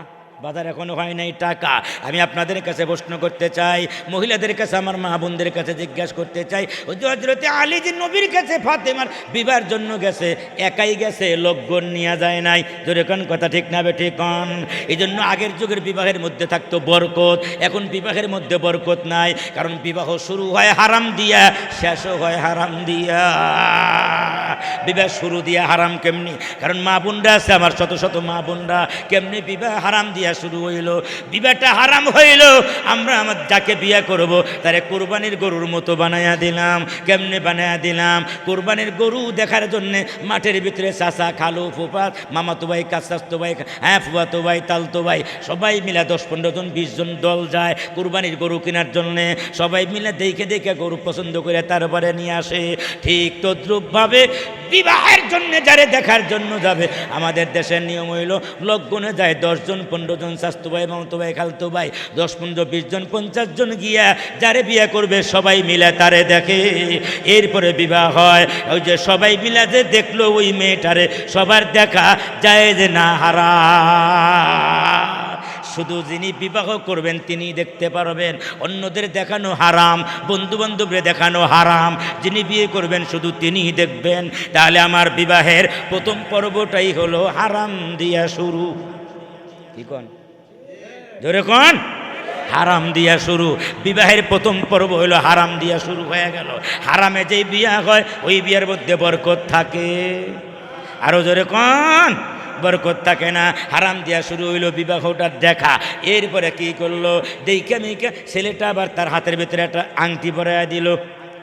বাজার এখনো হয় নাই, টাকা। আমি আপনাদের কাছে প্রশ্ন করতে চাই, মহিলাদের কাছে, আমার মা বোনদের কাছে জিজ্ঞাসা করতে চাই, হযরত আলী যে নবীর কাছে ফাতেমার বিবাহের জন্য গেছে, একাই গেছে, লোকজন নিয়ে যায় নাই। জোরে কোন কথা ঠিক না বেঠিক কোন? এই জন্য আগের যুগের বিবাহের মধ্যে থাকতো বরকত, এখন বিবাহের মধ্যে বরকত নাই। কারণ বিবাহ শুরু হয় হারাম দিয়া, শেষও হয় হারাম দিয়া। বিবাহ শুরু দিয়া হারাম কেমনি? কারণ মা বোনরা আছে আমার, শত শত মা বোনরা, কেমনি বিবাহ হারাম দিয়া দিয়া শুরু হইল, বিবাহটা হারাম হইল। আমরা আমার যাকে বিয়া করব তারে কোরবানির গরুর মতো বানায়া দিলাম। কেমনে বানায়া দিলাম? কোরবানির গরু দেখার জন্যে মাঠের ভিতরে চাচা, খালু, ফুফাত, মামাতো ভাই, কাচাতো ভাই, হ্যাঁ ফুফাতো ভাই, তালতো ভাই, সবাই মিলে 10-15 জন 20 জন দল যায় কোরবানির গরু কেনার জন্যে। সবাই মিলে দেখে দেখে গরু পছন্দ করে তারপরে নিয়ে আসে। ঠিক তদ্রূপভাবে বিবাহের জন্য যারে দেখার জন্য যাবে, আমাদের দেশের নিয়ম হইল লগ্নে যায় 10 জন 15 জন চাচতো ভাই, মামাতো ভাই, খালতো ভাই, 10-15-20 জন 50 জন গিয়া যারে বিয়ে করবে সবাই মিলে তারে দেখে। এরপরে বিবাহ হয়। ওই যে সবাই মিলে যে দেখলো ওই মেয়েটারে, সবার দেখা যায় যে না হারাম। শুধু যিনি বিবাহ করবেন তিনি দেখতে পারবেন, অন্যদের দেখানো হারাম, বন্ধু বান্ধবরে দেখানো হারাম। যিনি বিয়ে করবেন শুধু তিনিই দেখবেন। তাহলে আমার বিবাহের প্রথম পর্বটাই হলো হারাম দিয়া শুরু। কি কোন? জোরে কোন? হারাম দিয়া শুরু। বিবাহের প্রথম পর্ব হলো হারাম দিয়া শুরু হয়ে গেল। হারামে যেই বিয়া হয় ওই বিয়ার মধ্যে বরকত থাকে। আরো জোরে কোন? বরকত থাকে না। হারাম দিয়া শুরু হইলো বিবাহটার দেখা। এরপরে কি করলো? দেইকা মেইকা ছেলেটা আবার তার হাতের ভিতরে একটা আংটি পরাইয়া দিল।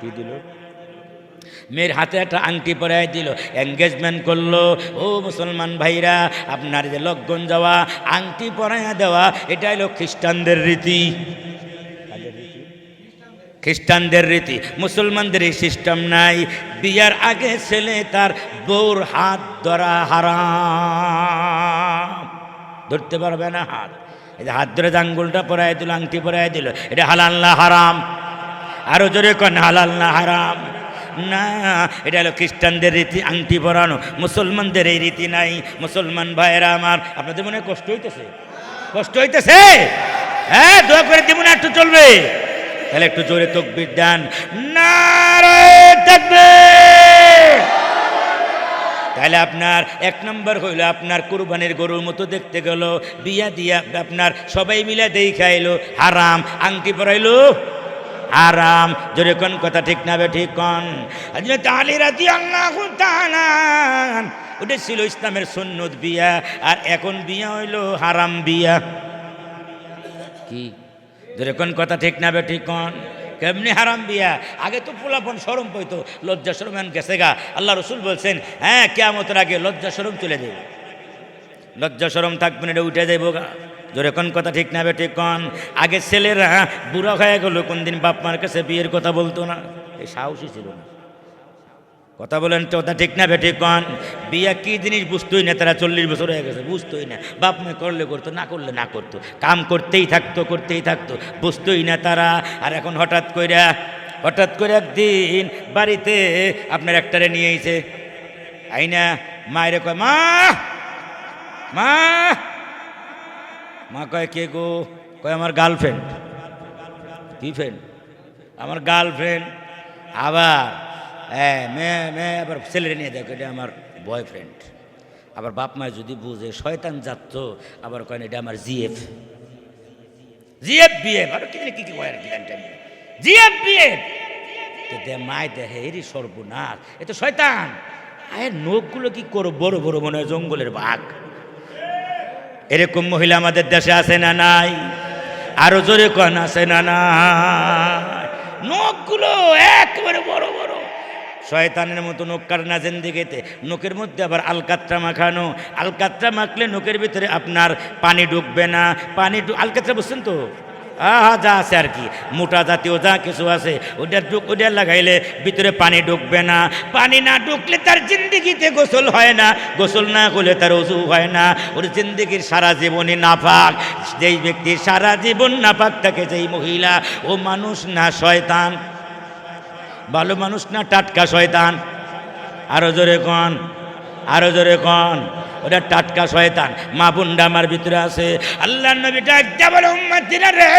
কি দিল? মেয়ের হাতে একটা আংটি পরাই দিল, এঙ্গেজমেন্ট করলো। ও মুসলমান ভাইরা, আপনার যে লগ্ন যাওয়া, আংটি পরাইয়া দেওয়া, এটা হলো খ্রিস্টানদের রীতি। খ্রিস্টানদের রীতি। মুসলমানদের এই সিস্টেম নাই। বিয়ার আগে ছেলে তার বউর হাত ধরা হারাম, ধরতে পারবে না হাত। এই যে হাত ধরে আঙ্গুলটা পরাই দিল, আংটি পরাই দিল, এটা হালাল না হারাম? আরো জোরে কোন হালাল না হারাম? না, এটা হলো খ্রিস্টানদের রীতি, আংটি পরানো। মুসলমানদের এই রীতি নাই। মুসলমান ভাইয়েরা আমার, আপনাদের মনে কষ্ট হইতেছে? কষ্ট হইতেছে? হ্যাঁ, দোয়া করে দিব না একটু চলবে? তাহলে একটু জোরে তাকবীর দেন। নারে তাকবীর। তাহলে আপনার 1 নম্বর হইল আপনার কুরবানির গরুর মতো দেখতে গেল, বিয়া দিয়া আপনার সবাই মিলে দেখাইলো হারাম, আংটি পরাইলো হারাম। জোরে কোন কথা ঠিক না বে ঠিক কোন? হযরত আলী রাদিয়াল্লাহু তাআলা, ওটা ছিল ইসলামের সুন্নত বিয়া, আর এখন বিয়া হইল হারাম বিয়া। কি জোরে কোন কথা ঠিক না বে ঠিক কোন? কেমনি হারাম বিয়া? আগে তো পোলাপন শরম পাইতো, লজ্জা শরম গেছে গা। আল্লাহ রসুল বলছেন, হ্যাঁ কিয়ামতের আগে লজ্জা শরম চলে যাবে, লজ্জা শরম থাকবে না, এটা উঠে যাইব গা। জোরে কোন কথা ঠিক না বে ঠিক কোন? আগে ছেলেরা বুড়া হয়ে গেল, কোন দিন বাপ মার কাছে বিয়ের কথা বলতো না, এই সাহসী ছিল না। কথা বলেন তো, কথা ঠিক না বে ঠিক কোন? বিয়া কি জিনিস বুঝতোই না তারা, 40 বছর হয়ে গেছে, বুঝতোই না। বাপ মা করলে করতো, না করলে না করতো, কাম করতেই থাকতো, করতেই থাকতো, বুঝতোই না তারা। আর এখন হঠাৎ করে একদিন বাড়িতে আপনার একটারে নিয়ে আইছে, আইনা মায়ের কয়, মা মা মা কয় কে গো? কয় আমার গার্লফ্রেন্ড। কি ফ্রেন্ড? আমার গার্লফ্রেন্ড। আবার মেয়ে আবার ছেলেরে নিয়ে দেখো, এটা আমার বয়ফ্রেন্ড। আবার বাপ মায় যদি বুঝে, শয়তান যাচ্ছ, আবার কয় এটা আমার জিএফ বিএফ। আরো কি কি কয় আর কি জিএফ বিএফ। মায় দেখে এরই সর্বনাশ, এ তো শয়তান। আয়ের নখগুলো কি করো বড় বড়, মনে হয় জঙ্গলের বাঘ। এরকম মহিলা আমাদের দেশে আছে না নাই? আরো জোরে কোন আছে না নাই? নখগুলো একেবারে বড় বড়, শয়তানের মতো নখ কাটে না জিন্দেগিতে। নখের মধ্যে আবার আলকাত্রা মাখানো, আলকাত্রা মাখলে নখের ভিতরে আপনার পানি ঢুকবে না। আলকাত্রা বুঝছেন তো? যা আছে আর কি, মোটা জাতীয় যা কিছু আছে, ওটা লাগাইলে ভিতরে পানি ঢুকবে না। পানি না ঢুকলে তার জিন্দিগিতে গোসল হয় না, গোসল না করলে তার ওযু হয় না। ওর জিন্দিগির সারা জীবনই নাপাক। যেই ব্যক্তি সারা জীবন নাপাক থাকে, যেই মহিলা, ও মানুষ না শয়তান, ভালো মানুষ না টাটকা শয়তান। আরো জোরে কন, আরো জোরে কন, ওটা টাটকা শয়তান। মা বুন্ডা আমার ভিতরে আছে। আল্লাহ নবী ডাক দিয়া বলে, উম্মতিরা রে,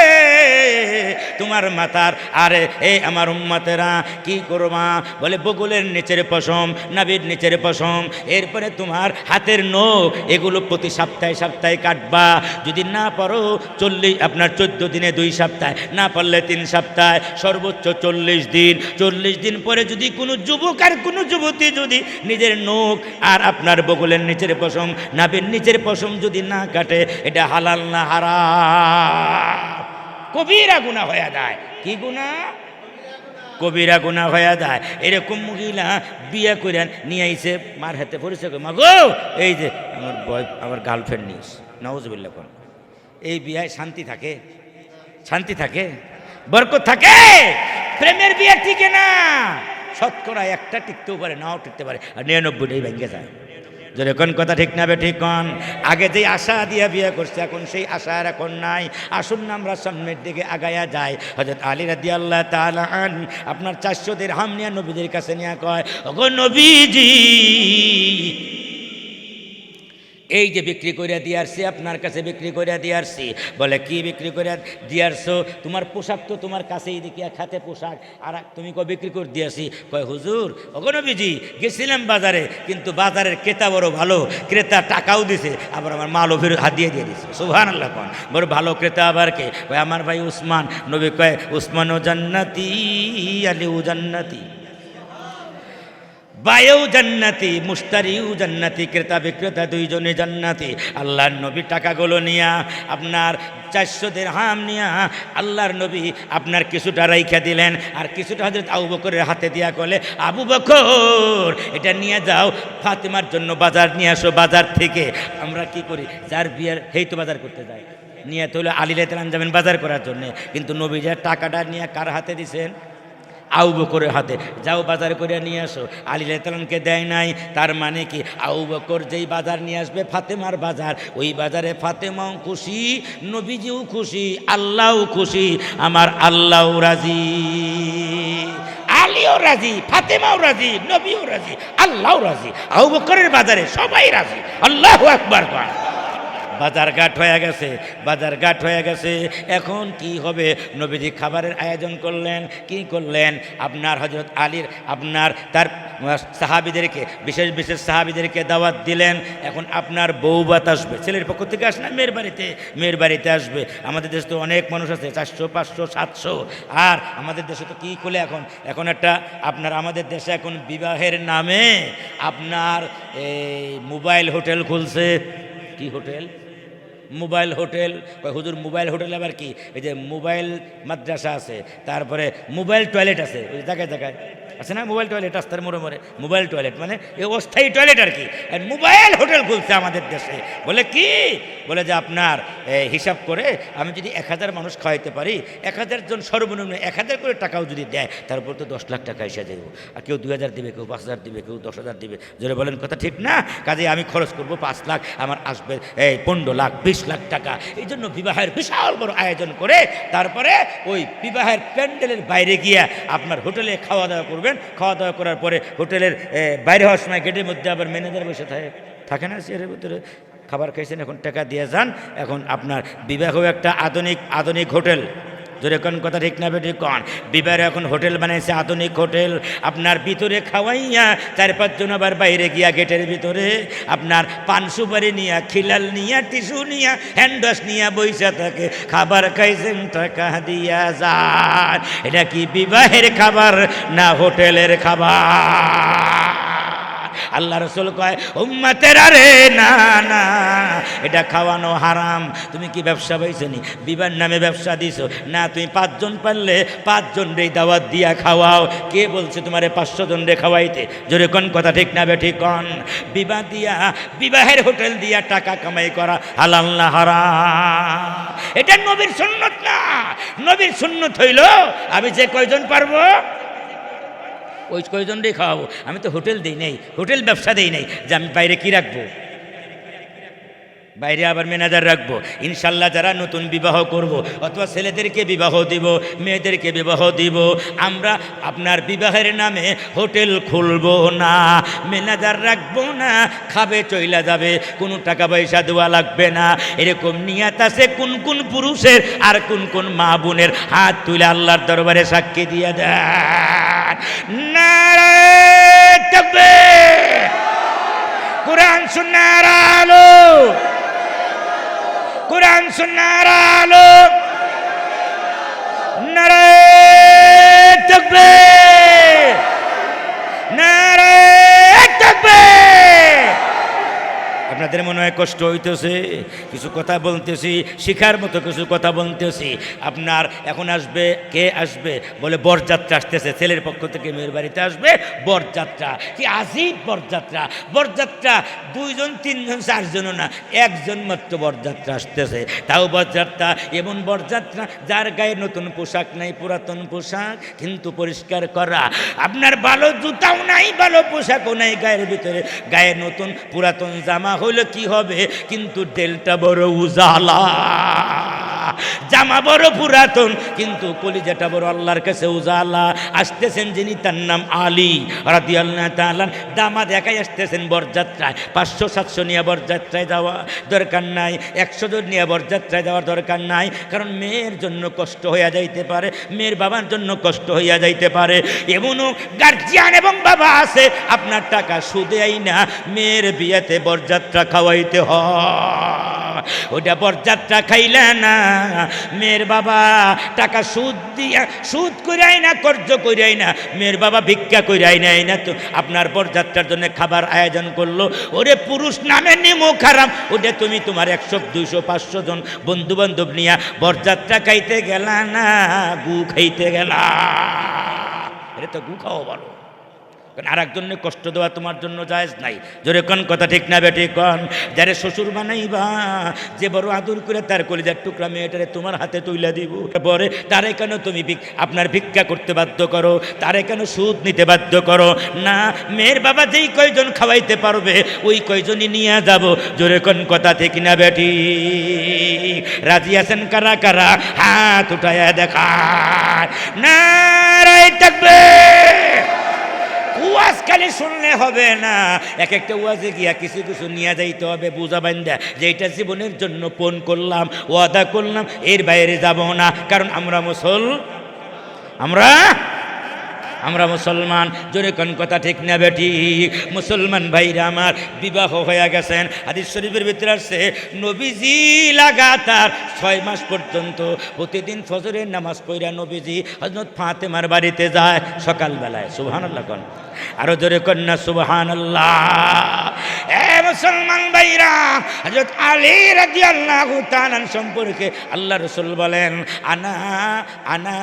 তোমার মাথার আরে আমার উম্মতেরা কি করবা? বলে বগুলের নিচের পশম, নাভির নিচের পশম, এরপরে তোমার হাতের নখ, এগুলো প্রতি সপ্তাহে সপ্তাহে কাটবা। যদি না পারো 14 দিনে 2 সপ্তাহ, না পারলে 3 সপ্তাহ, সর্বোচ্চ 40 দিন। 40 দিন পরে যদি কোনো যুবক আর কোনো যুবতী যদি নিজের নখ আর আপনার বগুলের নিচের পশম পশম, নাভির নিচের পশম যদি না কাটে এটা হালাল না হারাম? কবিরা গুনাহ হয়ে যায়। কি গুনাহ? কবিরা গুনাহ হয়ে যায়। এরকম মহিলা বিয়ে করে নিয়ে আইছে, মার হাতে পরিচয় করে, মা গো এই যে আমার আমার গার্লফ্রেন্ড নিস, নাউজুবিল্লাহ কোন। এই বিয়ায় শান্তি থাকে? শান্তি থাকে? বরকত থাকে? প্রেমের বিয়ে টিকে না। শতকরা একটা টিকতেও পারে, নাও টিকতে পারে, আর 99টাই ভেঙে যায়। যখন কথা ঠিক না বে ঠিক কন। আগে যেই আশা দিয়ে বিয়ে করছে এখন সেই আশা আর এখন নাই। আসুন না আমরা সামনের দিকে আগায়া যাই। হযরত আলী রাদিয়াল্লাহু তাআলা আন আপনার 400 দিরহাম নিয়ে নবীদের কাছে নিয়ে কয়, ওগো নবীজি, এই যে বিক্রি করে দিয়ে আসছি, আপনার কাছে বিক্রি করে দিয়ে আসছি। বলে কি বিক্রি করে দিয়ে আসছো? তোমার পোশাক তো তোমার কাছেই দেখি, খাতে পোশাক, আর তুমি কয় বিক্রি করে দিয়ে আসি। কয় হুজুর, ওগো নবীজি, গেছিলাম বাজারে, কিন্তু বাজারের ক্রেতা বড় ভালো, ক্রেতা টাকাও দিছে, আবার আমার মালও ফেরত হাত দিয়ে দিছে। সুবহানাল্লাহ কোন। বড় ভালো ক্রেতা আবার কে? কয় আমার ভাই উসমান। নবী কয় উসমানও জান্নাতি, আলীও জান্নাতি, বায়ও জান্নাতি, মুস্তারিও জান্নাতি, ক্রেতা বিক্রেতা দুইজনে জান্নাতি। আল্লাহর নবী টাকাগুলো নিয়া আপনার 400 দিরহাম নিয়া আল্লাহর নবী আপনার কিছুটা রাইখা দিলেন, আর কিছুটা হযরত আবু বকরের হাতে দিয়া কলে, আবু বকর এটা নিয়ে যাও, ফাতেমার জন্য বাজার নিয়ে আসো। বাজার থেকে আমরা কি করি, যার বিয়ের হেই তো বাজার করতে যাই, নিয়ে তো হলো আলী রাদিয়াল্লাহু যাবেন বাজার করার জন্যে, কিন্তু নবী যে টাকাটা নিয়ে কার হাতে দিছেন? আবু বকরের হাতে। যাও বাজার করে নিয়ে আসো। আলী রাদিয়াল্লাহুকে দেয় নাই। তার মানে কি, আবু বকর যেই বাজার নিয়ে আসবে ফাতেমার বাজার, ওই বাজারে ফাতেমাও খুশি, নবীজিও খুশি, আল্লাহও খুশি, আমার আল্লাহও রাজি, আলীও রাজি, ফাতেমাও রাজি, নবীও রাজি, আল্লাহও রাজি। আবু বকরের বাজারে সবাই রাজি। আল্লাহু আকবার। বাজারঘাট হয়ে গেছে, বাজারঘাট হয়ে গেছে। এখন কি হবে? নবীজি খাবারের আয়োজন করলেন। কি করলেন? আপনার হযরত আলীর আপনার তার সাহাবীদেরকে, বিশেষ বিশেষ সাহাবীদেরকে দাওয়াত দিলেন। এখন আপনার বউ বাত আসবে, ছেলের পক্ষ থেকে আসে না, মেয়ের বাড়িতে আসবে। আমাদের দেশে তো অনেক মানুষ আছে, 400 500 700। আর আমাদের দেশে তো কী করলে এখন একটা আপনার আমাদের দেশে এখন বিবাহের নামে আপনার এই মোবাইল হোটেল খুলছে। কি হোটেল? Mobile hotel. হুজুর মোবাইল হোটেল আবার কি? এই যে মোবাইল মাদ্রাসা আছে, তারপরে মোবাইল টয়লেট আছে, ওই জায়গায় জায়গায় আছে না মোবাইল টয়লেট, রাস্তার মোড়ে মোড়ে মোবাইল টয়লেট, মানে এই অস্থায়ী টয়লেট আর কি। মোবাইল হোটেল খুলছে আমাদের দেশে। বলে কি? বলে যে আপনার হিসাব করে আমি যদি 1000 মানুষ খাওয়াইতে পারি, 1000 জন সর্বনিম্ন 1000 করে টাকাও যদি দেয়, তারপর তো 10 লাখ টাকা এসে যাবে। আর কেউ 2000 দিবে, কেউ 5000 দিবে, কেউ 10,000 দিবে। জোরে বলেন কথা ঠিক না? কাজে আমি খরচ করব 5 লাখ, আমার আসবে 15 লাখ 20 লাখ টাকা। এই জন্য বিবাহের বিশাল বড় আয়োজন করে তারপরে ওই বিবাহের প্যান্ডেলের বাইরে গিয়া আপনার হোটেলে খাওয়া দাওয়া করবেন। খাওয়া দাওয়া করার পরে হোটেলের বাইরে হওয়ার সময় গেটের মধ্যে আবার ম্যানেজার বসে থাকে না, চেয়ারের ভিতরে খাবার খাইছেন, এখন টাকা দিয়ে যান। এখন আপনার বিবাহ একটা আধুনিক হোটেল। যদি কোন কথা ঠিক না বেঠিক কন, বিবাহের এখন হোটেল বানাইছে, আধুনিক হোটেল। আপনার ভিতরে খাওয়াইয়া 4-5 জন আবার বাইরে গিয়া গেটের ভিতরে আপনার পান সুপারি নিয়া, খিলাল নিয়া, টিস্যু নিয়া, হ্যান্ড ওয়াশ নিয়া বইসা থাকে। খাবার খাইছেন, টাকা দিয়া যান। এটা কি বিবাহের খাবার না হোটেলের খাবার? আল্লাহ রসুল কয় উম্মতেরা রে, না না, এটা খাওয়ানো হারাম। তুমি কি ব্যবসা পাইছনি? বিবাহ নামে ব্যবসা দিছো না? তুমি 5 জন পারলে 5 জন রে দাওয়াত দিয়া খাওয়াও। কে বলছে তোমারে 500 জন রে খাওয়াইতে? জোরে কোন কথা ঠিক না বেঠিক কন? বিবাহ দিয়া, বিবাহের হোটেল দিয়া টাকা কামাই করা হালাল না হারাম? এটা নবীর সুন্নত না। নবীর সুন্নত হইল আমি যে কয়জন পারবো ওই কয়জনটাই খাওয়াবো। আমি তো হোটেল দিই নাই, হোটেল ব্যবসা দিই নাই যে আমি বাইরে কি রাখবো, বাইরে আবার ম্যানেজার রাখবো। ইনশাল্লাহ যারা নতুন বিবাহ করব অথবা ছেলেদেরকে বিবাহ দিব, মেয়েদেরকে বিবাহ দিব, আমরা আপনার বিবাহের নামে হোটেল খুলবো না, ম্যানেজার রাখবো না, খাবে চইলা যাবে, কোনো টাকা পয়সা দেওয়া লাগবে না। এরকম নিয়াত আছে কোন কোন পুরুষের আর কোন কোন মা বোনের? হাত তুলে আল্লাহর দরবারে সাক্ষী দিয়ে দেন। নারায়ে তাকবীর, কুরআন সুন্নাহর আলো, কুরআন সুন্নাহর আলো, নারায়ে তাকবীর, নারায়ে তাকবীর। আপনাদের মনে হয় কষ্ট হইতেছে, কিছু কথা বলতেছি, শিখার মতো কিছু কথা বলতেছি। আপনার এখন আসবে, কে আসবে বলে বরযাত্রা আসতেছে, ছেলের পক্ষ থেকে মেয়ের বাড়িতে আসবে বরযাত্রা। কি আজীব বরযাত্রা! বরযাত্রা 2 জন 3 জন 4 জনও না, 1 জন মাত্র বরযাত্রা আসতেছে। তাও বরযাত্রা এমন বরযাত্রা যার গায়ে নতুন পোশাক নাই, পুরাতন পোশাক কিন্তু পরিষ্কার করা। আপনার ভালো জুতাও নাই, ভালো পোশাকও নাই গায়ের ভিতরে, গায়ে নতুন পুরাতন জামা হইলে কি হবে, কিন্তু তেলটা বড় উজালা। জামা বড় পুরাতন কিন্তু কলিজাটা বড় আল্লাহর কাছে উজালা। আসতেছেন যিনি, তার নাম আলী রাদিয়াল্লাহু তাআলা। দামাদ একাই আসতেছেন বরযাত্রায়। 500-700 নিয়ে বরযাত্রায় যাওয়া দরকার নাই, 100 জন নিয়ে বরযাত্রায় যাওয়ার দরকার নাই। কারণ মেয়ের জন্য কষ্ট হইয়া যাইতে পারে, মেয়ের বাবার জন্য কষ্ট হইয়া যাইতে পারে। এমনও গার্জিয়ান এবং বাবা আছে আপনার টাকা সুদে আইনা মেয়ের বিয়েতে বরযাত্রা খাওয়াইতে হয়। ওটা বরযাত্রা খাইলে না, মেয়ের বাবা টাকা সুদ দিয়া, সুদ কইরাই না, কর্জ কইরাই না, মেয়ের বাবা ভিক্ষা কইরাই নাই না, তো আপনার বরযাত্রার জন্য খাবার আয়োজন করলো। ওরে পুরুষ নামে নিমুখ হারাম, ওটা তুমি তোমার 100, 200, 500 জন বন্ধু বান্ধব নিয়া বরযাত্রা খাইতে গেলা না, গু খাইতে গেলা। এটা তো গু খাওয়া ভালো, কারণ আর একজনের কষ্ট দেওয়া তোমার জন্য জায়েজ নাই। জোরে কোন কথা ঠিক না বেটি কন? যারে শ্বশুর বানাইবা, যে বড় আদর করে তার কলিজার টুকরা মেয়েটারে তোমার হাতে তুইলা দিব, পরে তারে কেন তুমি আপনার ভিক্ষা করতে বাধ্য করো, তারে কেন সুদ নিতে বাধ্য করো? না, মেয়ের বাবা যেই কয়জন খাওয়াইতে পারবে ওই কয়জনই নিয়ে যাব। জোরে কোন কথা ঠিক না বেটি? রাজি আছেন কারা কারা? হাত উঠায়া দেখায়। নারায়ে তাকবীর। ওয়াজ খালি শুনলে হবে না, এক একটা ওয়াজে গিয়া কিছু কিছু নিয়ে যাইতে হবে বুঝা বান্ধা, যে এটা জীবনের জন্য পণ করলাম, ওয়াদা করলাম, এর বাইরে যাব না। কারণ আমরা মুসলমান। জোরে কোন কথা ঠিক না বেটি? মুসলমান ভাইরা আমার, বিবাহ হয়ে গেছেন। হাদিস শরীফের ভিতরে আসছে নবীজি লাগাতার 6 মাস পর্যন্ত প্রতিদিন ফজরের নামাজ পড়া নবীজি হযরত ফাতেমার বাড়িতে যায় সকালবেলায়। সুবহানাল্লাহ কোন? আরো জোরে কোন না সুবহানাল্লাহ। এ মুসলমান ভাইরা, হযরত আলী রাদিয়াল্লাহু তাআলা সম্পর্কে আল্লাহ রাসূল বলেন, আনা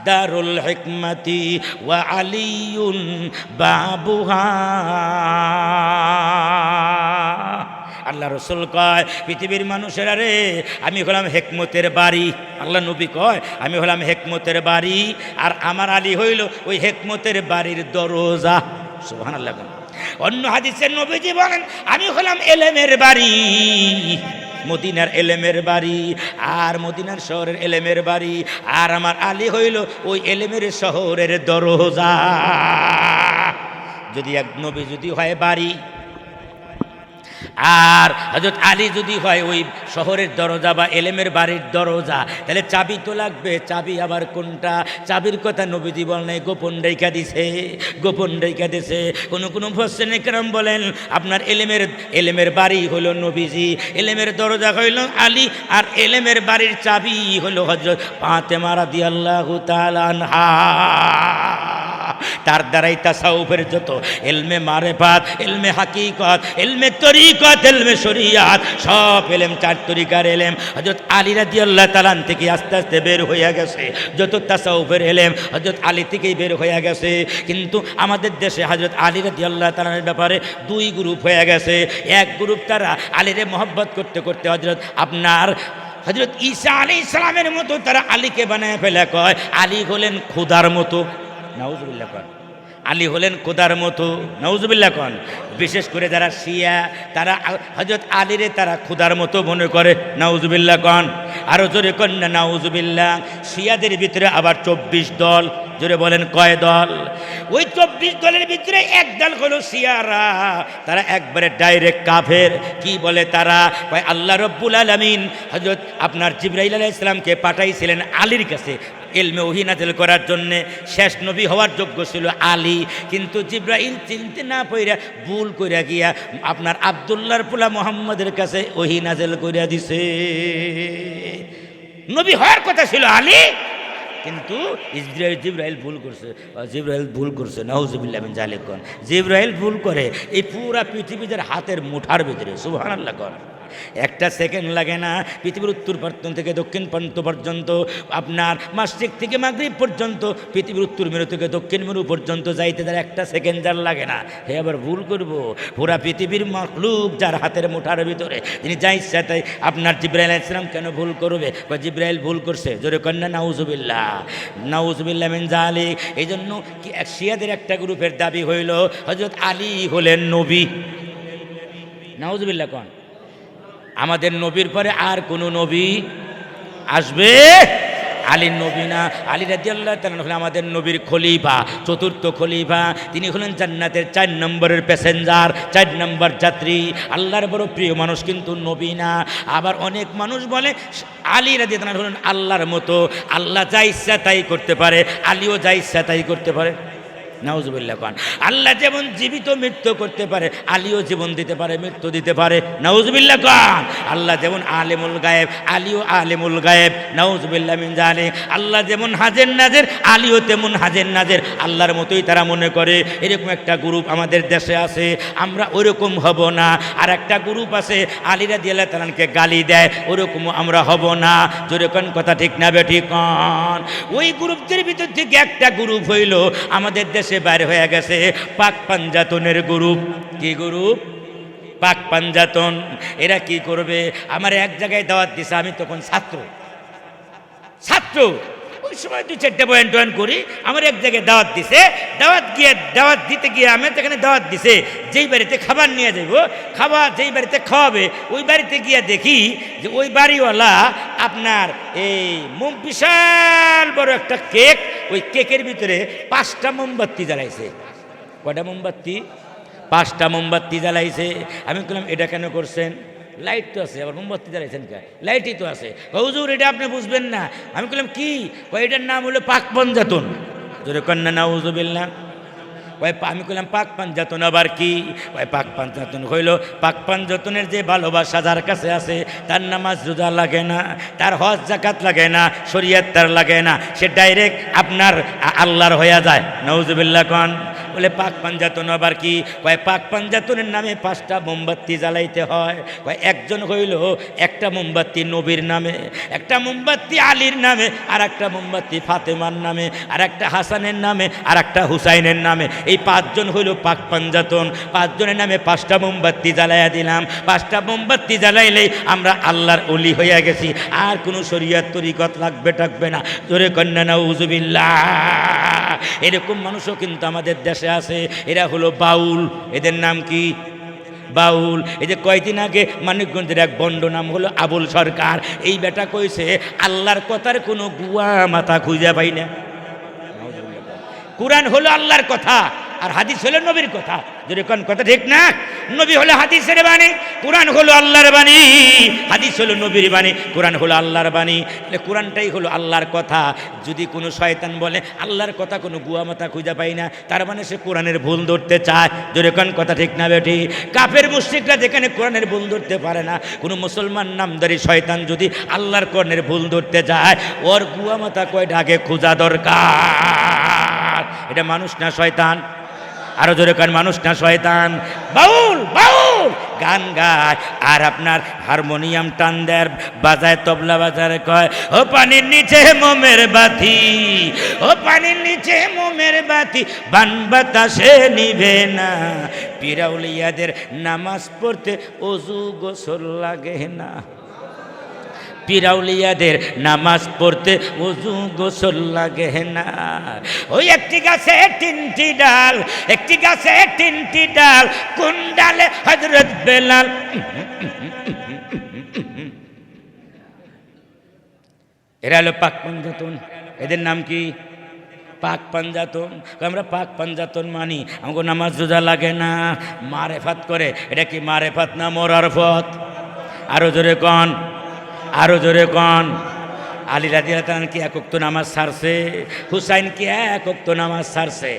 দারুল হিকমাতি ওয়া আলিয়ুন বাবুহা। আল্লাহ রসুল কয়, পৃথিবীর মানুষেরা রে, আমি হলাম হেকমতের বাড়ি। আল্লাহ নবী কয়, আমি হলাম হেকমতের বাড়ি, আর আমার আলী হইল ওই হেকমতের বাড়ির দরজা। সুবহানাল্লাহ। অন্য হাদিসে নবীজি বলেন, আমি হলাম এলেমের বাড়ি, মদিনার এলেমের বাড়ি, আর মদিনার শহরের এলেমের বাড়ি, আর আমার আলী হইল ওই এলেমের শহরের দরজা। যদি এক নবী যদি হয় বাড়ি, আর হযরত আলী যদি হয় ওই শহরের দরজা বা এলেমের বাড়ির দরজা, তাহলে চাবি তো লাগবে। চাবি আবার কোনটা? চাবির কথা নবীজি বলেন নাই, গোপন রেখা দিছে, গোপন রেখা দিছে। কোনো মুফাসসিরিন কেরাম বলেন, আপনার এলেমের বাড়ি হলো নবীজি, এলেমের দরজা হইল আলী, আর এলেমের বাড়ির চাবি হলো হযরত ফাতেমা রাদিয়াল্লাহু তাআলা আনহা। তার দ্বারাই তাসাউফের যত ইলমে মারিফাত, ইলমে হাকিকত, ইলমে তরিকত, ইলমে শরিয়াত, সব ইলম, 4 তরিকার ইলম হযরত আলী রাদিয়াল্লাহু তাআলা থেকে আস্তে আস্তে বের হয়ে গেছে। যত তাসাউফের ইলম হযরত আলী থেকেই বের হয়ে গেছে। কিন্তু আমাদের দেশে হযরত আলী রাদিয়াল্লাহু তাআলার ব্যাপারে 2 গ্রুপ হয়ে গেছে। এক গ্রুপ তারা আলীরে মহব্বত করতে করতে হযরত ঈসা আলাইহিস সালামের মতো তারা আলীকে বানায় ফেলে, কয় আলী হলেন খোদার মতো। নাউজুবিল্লাহ কন। আলী হলেন খোদার মতো। নাউজুবিল্লাহ কন। বিশেষ করে যারা শিয়া, তারা হযরত আলীরে তারা খোদার মতো মনে করে। নাউজুবিল্লাহ কন। আরো জোরে কন না নাউজুবিল্লাহ। শিয়াদের ভিতরে আবার 24 দল। জোরে বলেন কয় দল? ওই 24 দলের ভিতরে এক দল হলো শিয়ারা, তারা একবারে ডাইরেক্ট কাফের। কি বলে তারা? কয় আল্লাহ রাব্বুল আলামিন হযরত আপনার জিবরাইল আলাইহিস সালামকে পাঠাইছিলেন আলীর কাছে ইলমে ওহী নাযিল করার জন্যে। শেষ নবী হওয়ার যোগ্য ছিল আলী, কিন্তু জিবরাইল চিনতে না পাইরা ভুল কইরা গিয়া আপনার আব্দুল্লাহর পোলা মুহাম্মদের কাছে ওহী নাযিল কইরা দিছে। নবী হওয়ার কথা ছিল আলী, কিন্তু জিবরাইল ভুল করছে নাউজুবিল্লাহ মিন যালিক। জিবরাইল ভুল করে এই পুরা পৃথিবীতে হাতের মুঠার ভিতরে, সুবহানাল্লাহ কর। একটা সেকেন্ড লাগে না পৃথিবীর উত্তর প্রান্ত থেকে দক্ষিণ প্রান্ত পর্যন্ত, আপনার মাশরিক থেকে মাগরিব পর্যন্ত, পৃথিবীর উত্তর মেরু থেকে দক্ষিণ মেরু পর্যন্ত যাইতে তার একটা সেকেন্ড যার লাগে না। হে আবার ভুল করব? পুরা পৃথিবীর মাখলুক যার হাতের মুঠার ভিতরে, তিনি যা ইচ্ছা তাই। আপনার জিবরাইল আলাইহিস সালাম কেন ভুল করবে? জিবরাইল ভুল করছে, জোরে কন্যা নাউজুবিল্লাহ মিন যালিক। এই জন্য শিয়াদের একটা গ্রুপের দাবি হইল হযরত আলী হলেন নবী। নাউজুবিল্লাহ কন। আমাদের নবীর পরে আর কোন নবী আসবে? আলীর নবী না। আলী রাদিয়াল্লাহু তাআলা হলেন আমাদের নবীর খলিফা, চতুর্থ খলিফা। তিনি হলেন জান্নাতের 4 নম্বরের প্যাসেঞ্জার, 4 নম্বর যাত্রী। আল্লাহর বড় প্রিয় মানুষ, কিন্তু নবী না। আবার অনেক মানুষ বলে আলী রাদিয়াল্লাহু তাআলা হলেন আল্লাহর মতো, আল্লাহ যা ইচ্ছা তাই করতে পারে, আলীও যা ইচ্ছা তাই করতে পারে। নাউজুবিল্লাহ খান। আল্লাহ যেমন জীবিত মৃত্যু করতে পারে, আলীও জীবন দিতে পারে, মৃত্যু দিতে পারে। নাউজুবিল্লাহ খান। আল্লাহ যেমন আলেমুল গায়েব, আলীও আলেমুল গায়েব। নাউজুবিল্লাহ মিন যালিক। আল্লাহ যেমন হাজের নাজের, আলীও তেমন হাজের নাজের। আল্লাহর মতোই তারা মনে করে। এরকম একটা গ্রুপ আমাদের দেশে আছে, আমরা ওরকম হব না। আর একটা গ্রুপ আছে আলী রাদিয়াল্লাহু তাআলাকে গালি দেয়, ওরকমও আমরা হব না। জোরে কোন কথা ঠিক না বেঠিক কোন? ওই গ্রুপদের ভিতর থেকে একটা গ্রুপ হইল আমাদের দেশে বাইরে হয়ে গেছে, পাক পাঞ্জাতনের গ্রুপ। কি গ্রুপ? পাক পাঞ্জাতন। এরা কি করবে? আমার এক জায়গায় দাওয়াত দিছে, আমি তখন ছাত্র, ওই সময় 2-4টা বয়ান টয়ান করি। আমার এক জায়গায় দাওয়াত দিছে, দাওয়াত দিতে গিয়ে আমি সেখানে দাওয়াত দিছে যেই বাড়িতে খাবার নিয়ে যাইব, খাবার যেই বাড়িতে খাওয়াবে, ওই বাড়িতে গিয়ে দেখি যে ওই বাড়িওয়ালা আপনার এই বিশাল বড় একটা কেক, ওই কেকের ভিতরে 5টা মোমবাতি জ্বালাইছে। কয়টা মোমবাতি? 5টা মোমবাতি জ্বালাইছে। আমি বললাম এটা কেন করছেন? লাইট তো আছে, আবার মোমবাতি জ্বালাইছেন কে? লাইটই তো আছে। হুজুর এটা আপনি বুঝবেন না। আমি বললাম কি? এটার নাম হলো পাক পাঞ্জাতন। জোরে কন্যা নাউজুবিল্লাহ। আমি বললাম পাক পাঞ্জাতন আবার কি? পাক পাঞ্জাতন হইল পাক পাঞ্জাতনের যে ভালোবাসা যার কাছে আছে, তার নামাজ রোজা লাগে না, তার হজ জাকাত লাগে না, শরীয়ত তার লাগে না, সে ডাইরেক্ট আপনার আল্লাহর হয়ে যায়। নাউজুবিল্লাহ কন। বলে পাক পাঞ্জাতন আবার কি? পাক পাঞ্জাতনের নামে 5টা মোমবাতি জ্বালাইতে হয়। একজন হইল একটা মোমবাতি নবীর নামে, একটা মোমবাতি আলীর নামে, আর একটা মোমবাতি ফাতেমার নামে, আর একটা হাসানের নামে, আর একটা হুসাইনের নামে। এই 5 জন হইল পাক পাঞ্জাতন। 5 জনের নামে 5টা মোমবাতি জ্বালাইয়া দিলাম। 5টা মোমবাতি জ্বালাইলেই আমরা আল্লাহর ওলি হইয়া গেছি, আর কোনো শরীয়ত তরিকত লাগবে টাকবে না। জোরে কন্যা নাউজুবিল্লাহ। এরকম মানুষও কিন্তু আমাদের দেশে আছে। এরা হলো বাউল। এদের নাম কি? বাউল। এই যে কয়দিন আগে মানিকগঞ্জের এক বন্ড নাম হলো আবুল সরকার, এই বেটা কইছে আল্লাহর কথার কোনো গুয়া মাথা খুঁজে পাই না। কুরআন হলো আল্লাহর কথা, আর হাদিস হলো নবীর কথা। যদি কোন কথা ঠিক না? নবী হলো হাদিসের বাণী, কুরআন হলো আল্লাহর বাণী। হাদিস হলো নবীর বাণী, কুরআন হলো আল্লাহর বাণী। তাহলে কুরআনটাই হলো আল্লাহর কথা। যদি কোনো শয়তান বলে আল্লাহর কথা কোনো গুয়া মাথা খুঁজে পাই না, তার মানে সে কোরআনের ভুল ধরতে চায়। যদি কোন কথা ঠিক না বেঠি? কাফের মুশরিকরা যেখানে কোরআনের ভুল ধরতে পারে না, কোনো মুসলমান নামদারি শয়তান যদি আল্লাহর কোরআনের ভুল ধরতে যায়, ওর গুয়া মাথা কয়টা আগে খোঁজা দরকার। এটা মানুষ না শয়তান? আরো জোরে কান, মানুষ না শয়তান? বাউল গান গায় আর আপনার হারমোনিয়াম টান দেয়, বাজায় তবলা বাজারে, কয় ও পানির নিচে মোমের বাতি, ও পানির নিচে মোমের বাতি, বান বাতাসে নিভে না। পিরাউলিয়াদের নামাজ পড়তে অজু গোসল লাগে না। পিরাউলিয়াদের নামাজ পড়তে ওযু গোসল লাগে না। ওই একটি গাছে 3টি ডাল, একটি গাছে 3টি ডাল, কোন ডালে হযরত বেলাল। এরা হলো পাক পাঞ্জাতন। এদের নাম কি? পাক পাঞ্জাতন। আমরা পাক পাঞ্জাতন মানি, আমাকে নামাজ রোজা লাগে না, মারেফাত করে। এটা কি মারেফাত না মোরারফত? আরো জোরে কন, আরো জোরে কন। আলী রাদিয়াল্লাহু তাআলা কি 1 ওয়াক্ত নামাজ ছাড়ছে? হুসাইন কি 1 ওয়াক্ত নামাজ ছাড়ছে?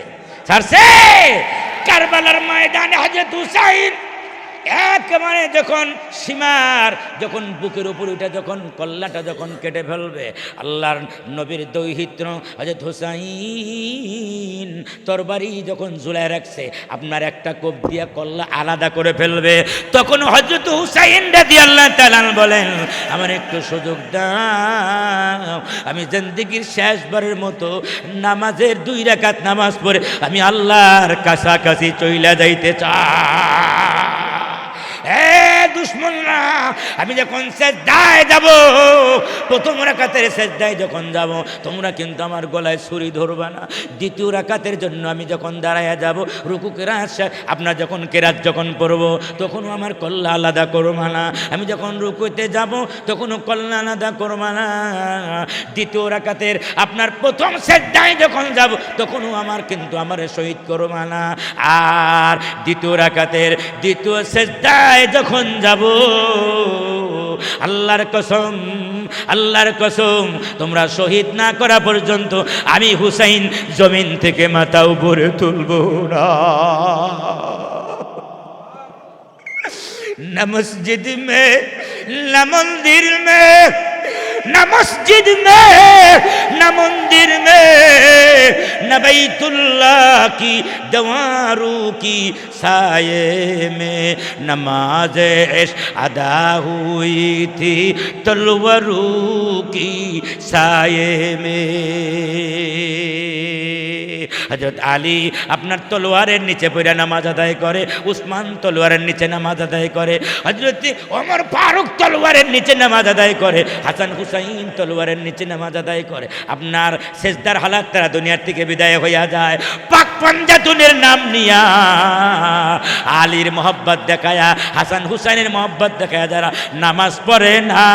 কারবালার ময়দানে হযরত হুসাইন একেবারে যখন সীমার যখন বুকের উপর উঠে যখন কল্লাটা যখন কেটে ফেলবে, আল্লাহর নবীর দৌহিত্র হযরত হুসাইন তরবারি যখন ঝুলায় রাখছে, আপনার একটা কোপ দিয়া কল্লা আলাদা করে ফেলবে, তখন হযরত হুসাইন রাদিয়াল্লাহু তাআলা বলেন, আমার একটু সুযোগ দাও, আমি জিন্দেগীর শেষবারের মতো নামাজের 2 রাকাত নামাজ পড়ে আমি আল্লাহর কাছাকাছি চইলা যাইতে চাই। দুশ্মনরা, আমি যখন সেজদায় যাব, প্রথম রাকাতের সেজদায় যখন যাব, তোমরা কিন্তু আমার গলায় ছুরি ধরবা না। দ্বিতীয় রাকাতের জন্য আমি যখন দাঁড়ায়া যাব, রুকু কেরাত আপনার যখন কেরাত যখন পড়ব, তখনও আমার কল্লা আলাদা করবা না। আমি যখন রুকুতে যাব, তখনও কল্লা আলাদা করবা না। দ্বিতীয় রাকাতের আপনার প্রথম সেজদায় যখন যাব, তখনও আমার শহীদ করবা না। আর দ্বিতীয় রাকাতের দ্বিতীয় সেজদায় যখন যাব, আল্লাহর কসম, আল্লাহর কসম, তোমরা শহীদ না করা পর্যন্ত আমি হুসাইন জমিন থেকে মাথা উপরে তুলব না। না মসজিদ মে না মন্দির মে, না মসজিদ মে না মন্দির মে, না बैतुल्लाह की दीवारों की साये में नमाज इश्क अदा हुई थी तलवारों की साये में। হযরত আলী আপনার তলোয়ারের নিচে পড়ে নামাজ আদায় করে, উসমান তলোয়ারের নিচে নামাজ আদায় করে, হযরত ওমর ফারুক তলোয়ারের নিচে নামাজ আদায় করে, হাসান হুসাইন তলোয়ারের নিচে নামাজ আদায় করে। আপনার সেজদার হালাত তারা দুনিয়ার থেকে বিদায় হইয়া যায়, পাক পঞ্জাতুনের নাম নিয়া আলীর মহব্বত দেখায়া, হাসান হুসাইনের মহব্বত দেখায়া যারা নামাজ পড়ে না,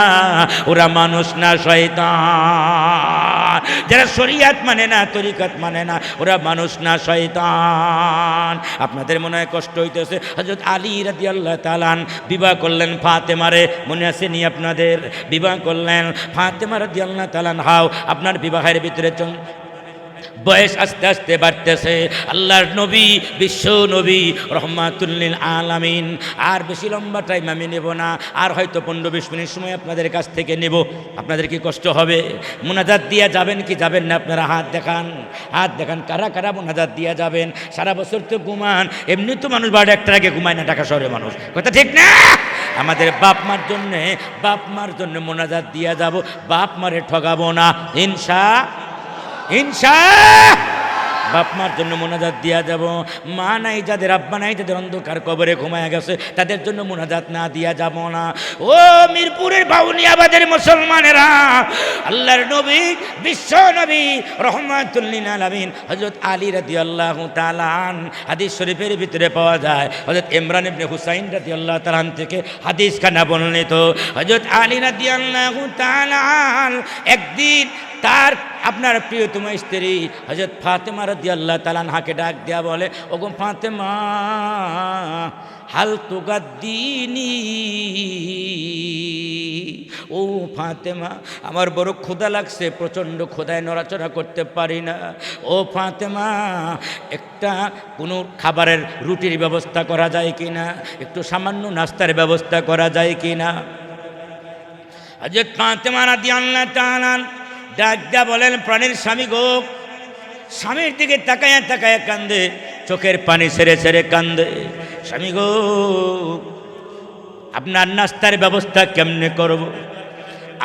ওরা মানুষ না শয়তান। যারা শরীয়ত মানে না, তরিকত মানে না, ওরা মানুষ না শয়তান। আপনাদের মনে হয় কষ্ট হইতেছে, হযরত আলী রাদিয়াল্লাহু তাআলা বিবাহ করলেন ফাতেমারে, মনে আছে নি আপনাদের? বিবাহ করলেন ফাতেমা রাদিয়াল্লাহু তাআলা। হাও আপনার বিবাহের ভিতরে বয়স আস্তে আস্তে বাড়তেছে। আল্লাহর নবী, বিশ্ব নবী, রহমাতুল লিল আলামিন। আর বেশি লম্বা টাইম আমি নেব না, আর হয়তো 15-20 মিনিট সময় আপনাদের কাছ থেকে নেব। আপনাদের কি কষ্ট হবে? মুনাজাত দিয়া যাবেন কি যাবেন না? আপনারা হাত দেখান, হাত দেখান, কারা কারা মুনাজাত দিয়া যাবেন? সারা বছর তো ঘুমান, এমনি তো মানুষ 12-1টার আগে ঘুমায় না ঢাকা শহরের মানুষ, কথা ঠিক না? আমাদের বাপ মার জন্যে, বাপ মার জন্য মুনাজাত দিয়া যাব, বাপ মারে ঠগাবো না ইনশাআল্লাহ। বাপ মার জন্য মোনাজাত দিয়া যাব। মা নাই যাদের, আব্বা নাই যাদের, অন্ধকার কবরে ঘুমায় গেছে, তাদের জন্য মোনাজাত না দিয়া যাব না। ও মিরপুরের বাউনিয়াবাদের মুসলমানেরা, আল্লাহর নবী, বিশ্ব নবী, রহমাতুল লিল আলামিন হযরত আলী রাদিয়াল্লাহু তাআলা হাদিস শরীফের ভিতরে পাওয়া যায়। হযরত ইমরান ইবনে হুসাইন রাদিয়াল্লাহু তাআলা থেকে হাদিস খানা বর্ণিত। হযরত আলী রাদিয়াল্লাহু তাআলা একদিন তার আপনার প্রিয়তম স্ত্রী হযরত ফাতেমা রাদিয়াল্লাহু তাআলা আনহাকে ডাক দেয়া বলে, ওগো ফাতেমা, হাল তুগাদ্দিনি, ও ফাতেমা, আমার বড় ক্ষুধা লাগছে, প্রচণ্ড ক্ষুধায় নড়াচড়া করতে পারি না। ও ফাতেমা, একটা কোনো খাবারের রুটির ব্যবস্থা করা যায় কি না? একটু সামান্য নাস্তার ব্যবস্থা করা যায় কি না? হযরত ফাতেমা রাদিয়াল্লাহু তাআলা ডাক দিয়া বলেন, প্রাণের স্বামী গো, স্বামীর দিকে তাকায়া তাকায়া কান্দে, চোখের পানি ছেড়ে ছেড়ে কান্দে। স্বামী গো, আপনার নাস্তার ব্যবস্থা কেমনে করব?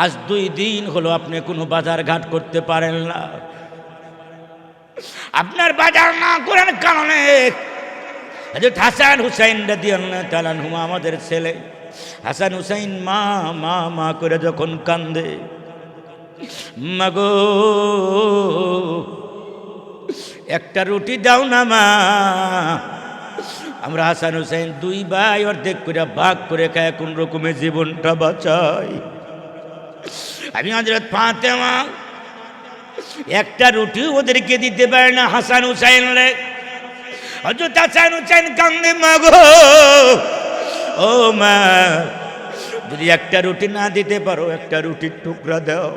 আজ 2 দিন হলো আপনি কোনো বাজার ঘাট করতে পারেন না। আপনার বাজার না করার কারণে হযরত হাসান হুসাইন রাদিয়াল্লাহু তাআলা আনহুমা, আমাদের ছেলে হাসান হুসাইন মা মা মা করে যখন কান্দে, মাগো একটা রুটি দাও না মা। আমরা হাসান হুসাইন 2 ভাই অর্ধেক করে ভাগ করে খায় কোন রকমের জীবনটা বাঁচাই। আমি হযরত ফাতেমা একটা রুটি ওদেরকে দিতে পারে না হাসান হুসাইন রে। হযরত হাসান হুসাইন কান্দে, মাগো ও মা, যদি একটা রুটি না দিতে পারো, একটা রুটির টুকরা দাও।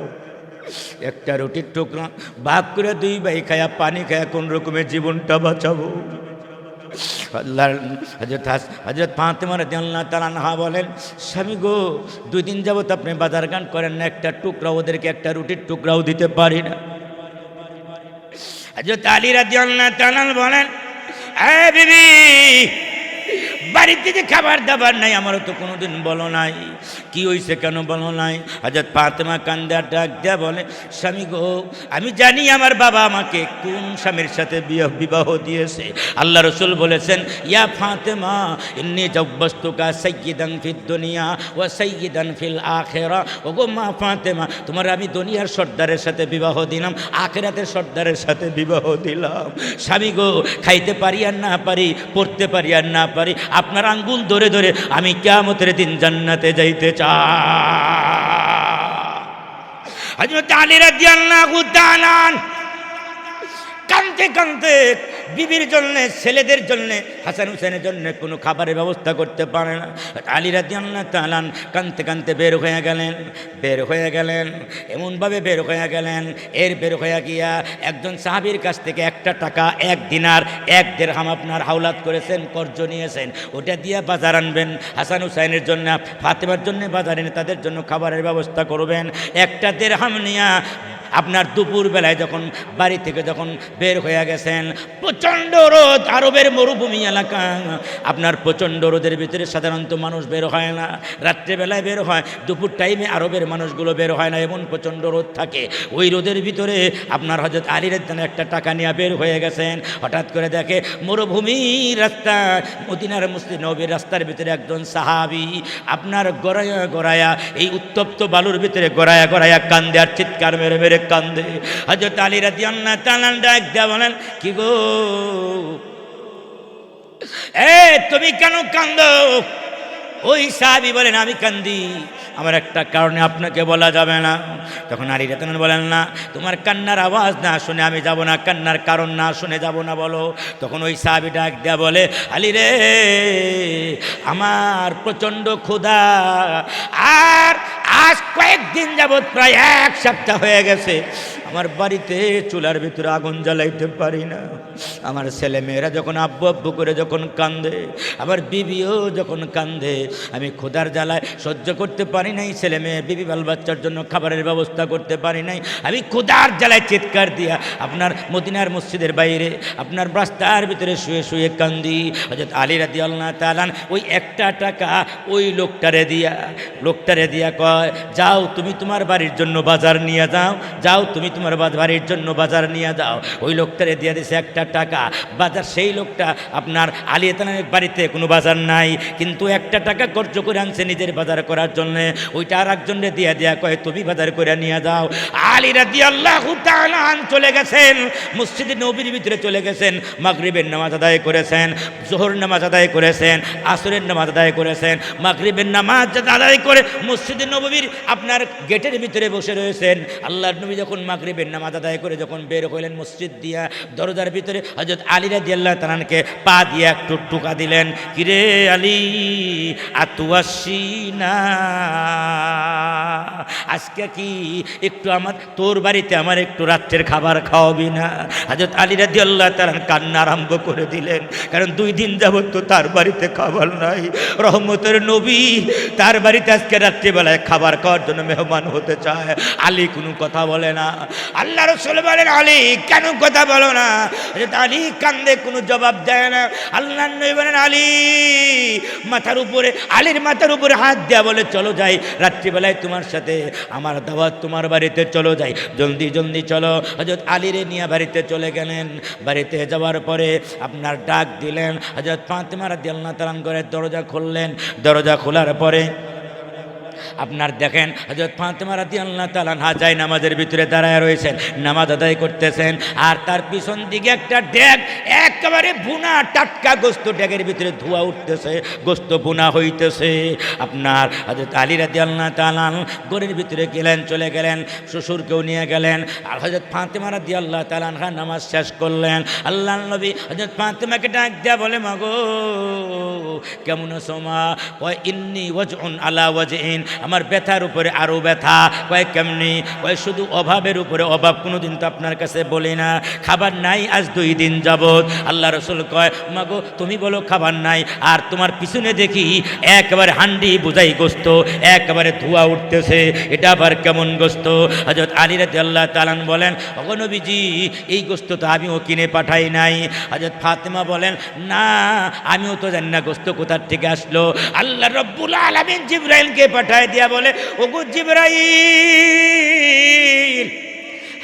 একটা রুটির টুকরা ভাগ করে 2 ভাই খায়া পানি খায়া কোন রকমের জীবনটা বাঁচাবো। আল্লাহর হযরত ফাতেমা রাদিয়াল্লাহু তাআলা আনহা বলেন, স্বামী গো, 2 দিন যাবত আপনি বাজার গান করেন না, একটা টুকরা ওদেরকে একটা রুটির টুকরাও দিতে পারি না। হযরত আলী রাদিয়াল্লাহু তাআলা বলেন, এ বিবি, বাড়িতে যে খাবার দাবার নাই, আমারও তো কোনোদিন বলো নাই, কি হইছে কেন বলো নাই? হযরত ফাতেমা কান্দে আর ডাক দেয়া বলে, স্বামী গো, আমি জানি আমার বাবা আমাকে কোন স্বামীর সাথে বিবাহ দিয়েছে। আল্লাহ রাসূল বলেছেন, ইয়া ফাতেমা ইন্নী জাওয়াজতুকা সাইয়্যিদান ফিদ দুনিয়া ওয়া সাইয়্যিদান ফিল আখিরা। ওগো মা ফাতেমা, তোমার আমি দুনিয়ার সর্দারের সাথে বিবাহ দিলাম, আখিরাতের সর্দারের সাথে বিবাহ দিলাম। স্বামী গো, খাইতে পারি আর না পারি, পড়তে পারি আর না পারি, আপনার আঙ্গুল ধরে ধরে আমি কিয়ামতের দিন জান্নাতে যাইতে চাই। হযরত আলী রাদিয়াল্লাহু তাআলা কাঁদতে কাঁদতে বিবির জন্য, ছেলেদের জন্য, হাসান হুসেনের জন্য কোনো খাবারের ব্যবস্থা করতে পারে না। আলী রাদিয়াল্লাহু তাআলা কাঁদতে কাঁদতে বের হয়ে গেলেন, এমনভাবে বের হয়ে গেলেন, বের হয়ে গিয়া একজন সাহাবীর কাছ থেকে 1 টাকা, 1 দিনার, 1 দিরহাম আপনার হাওলাত করেছেন, কর্জ নিয়েছেন, ওটা দিয়ে বাজার আনবেন, হাসান হুসাইনের জন্য, ফাতেমার জন্য বাজার এনে তাদের জন্য খাবারের ব্যবস্থা করবেন। 1 দিরহাম নিয়ে আপনার দুপুর বেলায় যখন বাড়ি থেকে যখন বের হয়ে গেছেন, প্রচণ্ড রোদ, আরবের মরুভূমি এলাকা, আপনার প্রচণ্ড রোদের ভিতরে সাধারণত মানুষ বের হয় না, রাত্রেবেলায় বের হয়, দুপুর টাইমে আরবের মানুষগুলো বের হয় না, এমন প্রচণ্ড রোদ থাকে। ওই রোদের ভিতরে আপনার হযরত আলী রাদিয়াল্লাহু 1 টাকা নিয়ে বের হয়ে গেছেন। হঠাৎ করে দেখে মরুভূমির রাস্তা, মদিনার মসজিদ নববীর রাস্তার ভিতরে একজন সাহাবী আপনার গড়ায়া এই উত্তপ্ত বালুর ভিতরে গড়ায়া কান্দে আর চিৎকার মেরে মেরে কান্দে। হযরত আলী রাদিয়াল্লাহু তাআলা ডাক দেয়া বলেন, কি গো, তুমি কেন কান্দো? ওই সাহাবী বলেন, আমি কান্দি আমার একটা কারণে আপনাকে বলা যাবে না। তখন আলী রাদিয়াল্লাহু বলেন, না, তোমার কান্নার আওয়াজ না শুনে আমি যাব না, কান্নার কারণ না শুনে যাব না, বলো। তখন ওই সাহাবী ডাক দেয়া বলে, আলী রে, আমার প্রচণ্ড ক্ষুধা, আর আজ কয়েকদিন যাবৎ প্রায় 1 সপ্তাহ হয়ে গেছে আমার বাড়িতে চুলার ভিতরে আগুন জ্বালাইতে পারি না। আমার ছেলে মেয়েরা যখন আব্বু আব্বু করে যখন কান্দে, আমার বিবিও যখন কান্দে, আমি ক্ষুধার জ্বালায় সহ্য করতে পারি নাই, ছেলে মেয়ে বিবি বাল বাচ্চার জন্য খাবারের ব্যবস্থা করতে পারি নাই, আমি ক্ষুধার জ্বালায় চিৎকার দিয়া আপনার মদিনার মসজিদের বাইরে আপনার রাস্তার ভিতরে শুয়ে শুয়ে কান্দি। হযরত আলী রাদিয়াল্লাহু তাআলা ওই 1 টাকা ওই লোকটারে দিয়া কয়, যাও তুমি তোমার বাড়ির জন্য বাজার নিয়ে যাও, তুমি তোমার বাড়ির জন্য বাজার নিয়ে যাও। ওই লোকটারে দিয়ে দিয়েছে 1 টাকা বাজার। সেই লোকটা আপনার আলী রাদিয়াল্লাহু বাড়িতে কোনো বাজার নাই, কিন্তু 1 টাকা খরচ করে আনছে নিজের বাজার করার জন্য, ওইটা আর একজনরে দিয়া কয়, তুমি বাজার করে নিয়ে যাও। আলী রাদিয়াল্লাহু তাআলা চলে গেছেন মসজিদে নববীর ভিতরে, চলে গেছেন, মাগরিবের নামাজ আদায় করেছেন, যোহর নামাজ আদায় করেছেন, আসরের নামাজ আদায় করেছেন, মাগরিবের নামাজ আদায় করে মসজিদে নববীর আপনার গেটের ভিতরে বসে রয়েছেন। আল্লাহর নবী যখন মাগরিবের নামাজ আদায় করে যখন বের হইলেন মসজিদ দিয়া, দরজার ভিতরে হযরত আলী রাদিয়াল্লাহু তাআলাকে পা দিয়ে একটু টুকা দিলেন, কিরে আলী, আতুয়াসিনা, আজকে কি একটু তোর বাড়িতে আমার একটু রাত্রের খাবার খাওয়াবি না? হযরত আলী রাদিয়াল্লাহু তাআলা কান্না আরম্ভ করে দিলেন, কারণ 2 দিন যাবত তো তার বাড়িতে খাবার নাই। রহমতের নবী তার বাড়িতে আজকে রাত্রিবেলায় খাবার খাওয়ার জন্য মেহমান হতে চায়। আলী কোনো কথা বলে না। আল্লাহ রাসূল বলেন, আলী কেন কথা বলো না? আলী কান্দে, কোনো জবাব দেয় না। আল্লাহ নবী বলেন, আলী আলীর মাথার উপরে হাত দেয়া বলে, চলো যাই, রাত্রিবেলায় তোমার সাথে আমার দাওয়াত, তোমার বাড়িতে চলো যাই, জলদি জলদি চলো। হযরত আলীরে নিয়ে বাড়িতে চলে গেলেন। বাড়িতে যাওয়ার পরে আপনার ডাক দিলেন, হযরত ফাতেমা রাদিয়াল্লাহু তাআলা ঘরের দরজা খুললেন। দরজা খোলার পরে আপনার দেখেন হযরত ফাতেমা রাদিয়াল্লাহু তাআলা যায় নামাজের ভিতরে দাঁড়ায় রয়েছেন, নামাজ আদায় করতেছেন, আর তার পিছন দিকে একটা ডেক, একেবারে ভুনা টাটকা গোস্ত, ডেকের ভিতরে ধোঁয়া উঠতেছে, গোস্ত ভুনা হইতেছে। আপনার হযরত আলী রাদিয়াল্লাহু তাআলা ঘরের ভিতরে গেলেন, চলে গেলেন, শ্বশুরকেও নিয়ে গেলেন, আর হযরত ফাতেমা রাদিয়াল্লাহু তাআলা নামাজ শেষ করলেন। আল্লাহর নবী হযরত ফাতেমাকে ডাক দেয়া বলে, মাগো কেমন আছো মা? কয়, ইন্নী ওয়াজউন আলা ওয়াজইন, আমার ব্যথার উপরে আরও ব্যথা। কয় কেমনি? কয় শুধু অভাবের উপরে অভাব, কোনোদিন তো আপনার কাছে বলি না খাবার নাই আজ 2 দিন যাবত। আল্লাহ রসুল কয় মাগো তুমি বলো খাবার নাই, আর তোমার পিছনে দেখি একেবারে হান্ডি বোঝাই গোস্ত, একেবারে ধোঁয়া উঠতেছে, এটা আবার কেমন গোস্ত? হযরত আলী রাদিয়াল্লাহু তাআলা বলেন ওগো নবীজি এই গোস্ত তো আমিও কিনে পাঠাই নাই। হযরত ফাতেমা বলেন না আমিও তো জানি না গোস্ত কোথা থেকে আসলো। আল্লাহ রাব্বুল আলামিন জিবরাইলকে পাঠায় দিয়া বলে ওগো জিবরাইল,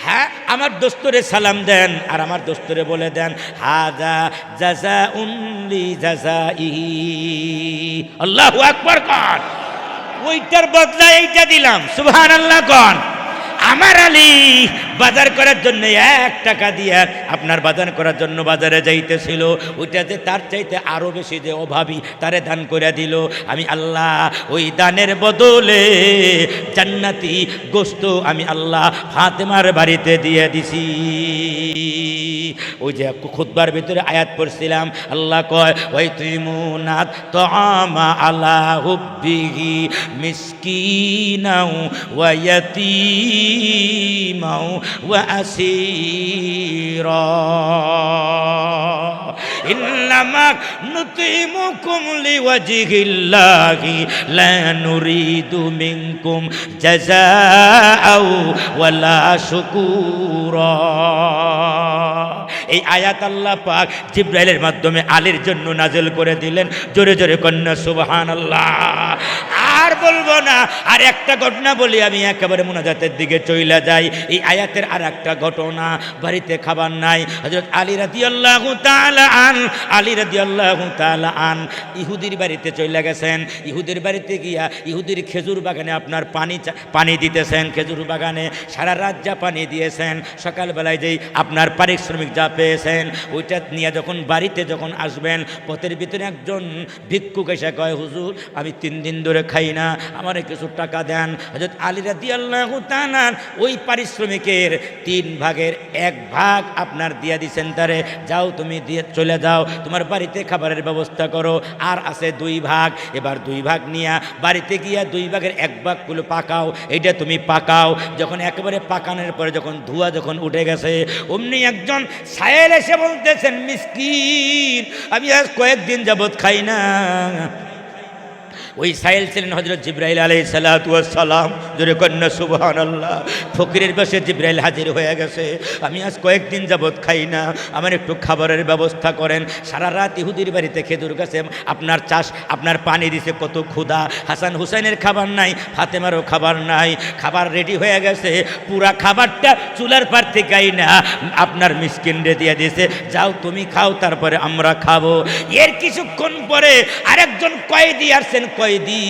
হ্যাঁ আমার দোস্তরে সালাম দেন, আর আমার দোস্তরে বলে দেন হাযা জাযাউন লি জাযাইহি। আল্লাহু আকবার কন, ওইটার বদলা এইটা দিলাম। সুবহানাল্লাহ কন। আমার আলী বাজার করার জন্য 1 টাকা দিয়ে আপনার বাজার করার জন্য বাজারে যাইতেছিল, ওইটাতে তার চাইতে আরও বেশি যে অভাবী তারে দান করে দিল। আমি আল্লাহ ওই দানের বদলে জান্নাতি গোস্ত আমি আল্লাহ ফাতেমার বাড়িতে দিয়ে দিছি। ওই যে খুতবার ভিতরে আয়াত পড়ছিলাম, আল্লাহ কয় ওয়াইতুমুনাত তাআমা আলা হুব্বিহি মিসকিনাও ওয়া ইয়াতীমাও ওয়া আসীরা ইন্নামা নুতিমুকুম লিওয়াজহিল্লাহি লা নুরিদু মিনকুম জাযাআও ওয়ালা শুকুরা। এই আয়াত আল্লাহ পাক জিবরাইলের মাধ্যমে আলীর জন্য নাজিল করে দিলেন। জোরে জোরে কন্যা সুবহানাল্লাহ। আর বলবো না, আর একটা ঘটনা বলি, আমি একেবারে মুনাজাতের দিকে চলে যাই। এই আয়াতের আর একটা ঘটনা, বাড়িতে খাবার নাই। হযরত আলী রাদিয়াল্লাহু তাআলা আলী রাদিয়াল্লাহু তাআলা ইহুদির বাড়িতে চলে গেছেন। ইহুদির বাড়িতে গিয়া ইহুদির খেজুর বাগানে আপনার পানি দিতেছেন, খেজুর বাগানে সারা রাত যা পানি দিয়েছেন, সকালবেলায় যেই আপনার পারিশ্রমিক যা পেয়েছেন ওইটা নিয়ে যখন বাড়িতে যখন আসবেন, পথের ভিতরে একজন ভিক্ষুক এসে কয় হুজুর আমি 3 দিন ধরে খাই না, আমারে কিছু টাকা দেন। হযরত আলী রাদিয়াল্লাহু তাআলা ওই পারিশ্রমিকের 3 ভাগের 1 ভাগ আপনার দিয়ে দিছেন তারে, যাও তুমি দিয়ে চলে যাও, তোমার বাড়িতে খাবারের ব্যবস্থা করো। আর আছে 2 ভাগ, এবার 2 ভাগ নিয়ে বাড়িতে গিয়া 2 ভাগের 1 ভাগগুলো পাকাও, এইটা তুমি পাকাও। যখন একেবারে পাকানোর পরে যখন ধোঁয়া যখন উঠে গেছে, অমনি একজন সায়েল এসে বলতেছেন মিসকিন আমি আজ কয়েকদিন যাবত খাই না। ওই সাইল ছিলেন হযরত জিবরাইল আলাইহিস সালাতু ওয়াস সালাম। জোরে কন্যা সুবহানাল্লাহ। ফকিরের পাশে জিবরাইল হাজির হয়ে গেছে, আমি আজ কয়েকদিন যাবত খাই না, আমার একটু খাবারের ব্যবস্থা করেন। সারা রাত ইহুদির বাড়িতে খেজুর গাছে আপনার চাষ, আপনার পানি দিছে, কত ক্ষুধা। হাসান হুসাইনের খাবার নাই, ফাতেমারও খাবার নাই, খাবার রেডি হয়ে গেছে, পুরা খাবারটা চুলার পার থেকেই না আপনার মিসকিনরে দিয়ে দিয়েছে, যাও তুমি খাও তারপরে আমরা খাবো। এর কিছুক্ষণ পরে আরেকজন কয়েদি আসছেন, কয়েদি।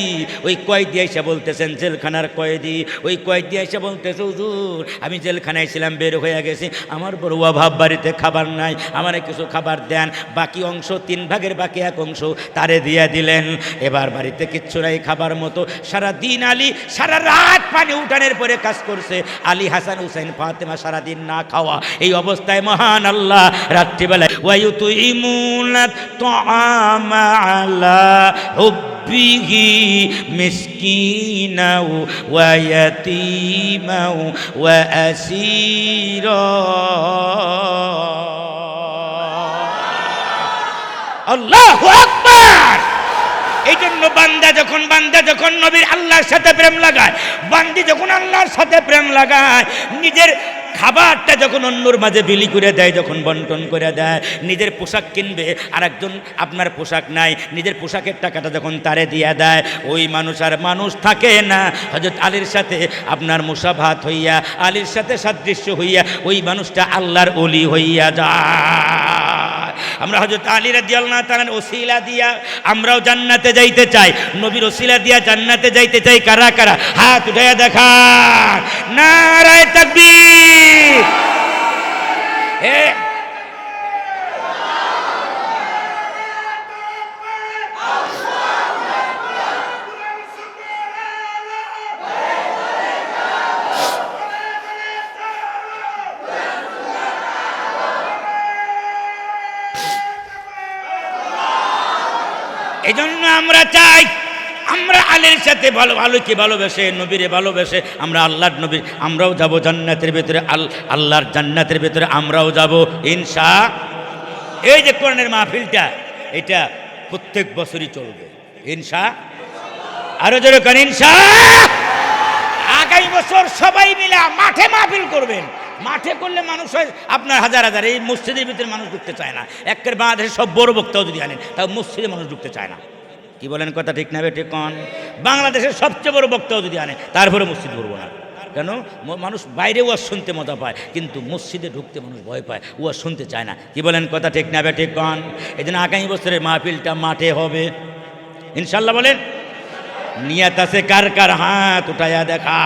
ওই কয়েদি এসে বলতেছেন, জেলখানার কয়েদি, ওই কয়েদি এসে বলতেছে হুজুর আমি জেলখানায় ছিলাম, বের হয়ে গেছি, আমার বড় অভাব, বাড়িতে খাবার নাই, আমারে কিছু খাবার দেন। বাকি অংশ 3 ভাগের বাকি 1 অংশ তারে দিয়ে দিলেন। এবার বাড়িতে কিচ্ছু নাই খাবার মতো। সারা দিন আলী সারা রাত পানি উঠানের পরে কাজ করছে। আলী, হাসান, হুসাইন, ফাতেমা সারাদিন না খাওয়া। এই অবস্থায় মহান আল্লাহ রাত্রিবেলায় ওয়ায়ুতুইমুনা তাআমা আলা হুব্বিহি মিসকিনাও ওয়া ইয়াতীমাও ওয়া আসীরা। আল্লাহু আকবার। এই জন্য বান্দা যখন নবীর আল্লাহর সাথে প্রেম লাগায়, বান্দি যখন আল্লাহর সাথে প্রেম লাগায়, নিজের খাবারটা যখন অন্যর মাঝে বিলি করে দেয়, যখন বন্টন করে দেয়, নিজের পোশাক কিনবে আর একজন আপনার পোশাক নাই, নিজের পোশাকের টাকাটা যখন তারে দিয়ে দেয়, ওই মানুষ আর মানুষ থাকে না। হযরত আলীর সাথে আপনার মুসাফাত হইয়া, আলীর সাথে সাদৃশ্য হইয়া ওই মানুষটা আল্লাহর ওলি হইয়া যায়। আমরা হযরত আলী রাদিয়াল্লাহু তাআলার ওসিলা দিয়া আমরাও জান্নাতে যাইতে চাই, নবীর ওসিলা দিয়া জান্নাতে যাইতে চাই। কারা কারা হাত উঠাইয়া দেখান। নারায়ে তাকবীর। এজন্য আমরা চাই আমরা আলীর সাথে আলোকে ভালোবেসে, নবীরে ভালোবেসে আমরা আল্লাহর নবী, আমরাও যাব জান্নাতের ভেতরে, আল্লাহর জান্নাতের ভেতরে আমরাও যাব ইনশা। এই যে কোরআনের মাহফিলটা, এটা প্রত্যেক বছরই চলবে ইনশা। আরো জোরে করেন ইনশা। আগামী বছর সবাই মিলে মাঠে মাহফিল করবেন। মাঠে করলে মানুষ হয় আপনার হাজার হাজার, এই মসজিদের ভিতরে মানুষ ঢুকতে চায় না। একের বাংলাদেশের সব বড় বক্তাও যদি আনেন, তাও মসজিদে মানুষ ঢুকতে চায় না। কি বলেন কথা ঠিক না ঠিক কন? বাংলাদেশের সবচেয়ে বড় বক্তাও যদি আনে, তারপরে মসজিদ করবো না। কেন? মানুষ বাইরে ওয়াজ শুনতে মজা পায়, কিন্তু মসজিদে ঢুকতে মানুষ ভয় পায়, ওয়াজ শুনতে চায় না। কি বলেন কথা ঠিক না ঠিক কন? এই জন্য আগামী বছরের মাহফিলটা মাঠে হবে ইনশাল্লাহ। বলেন নিয়াত আছে কার কার? হাত উঠাইয়া দেখা।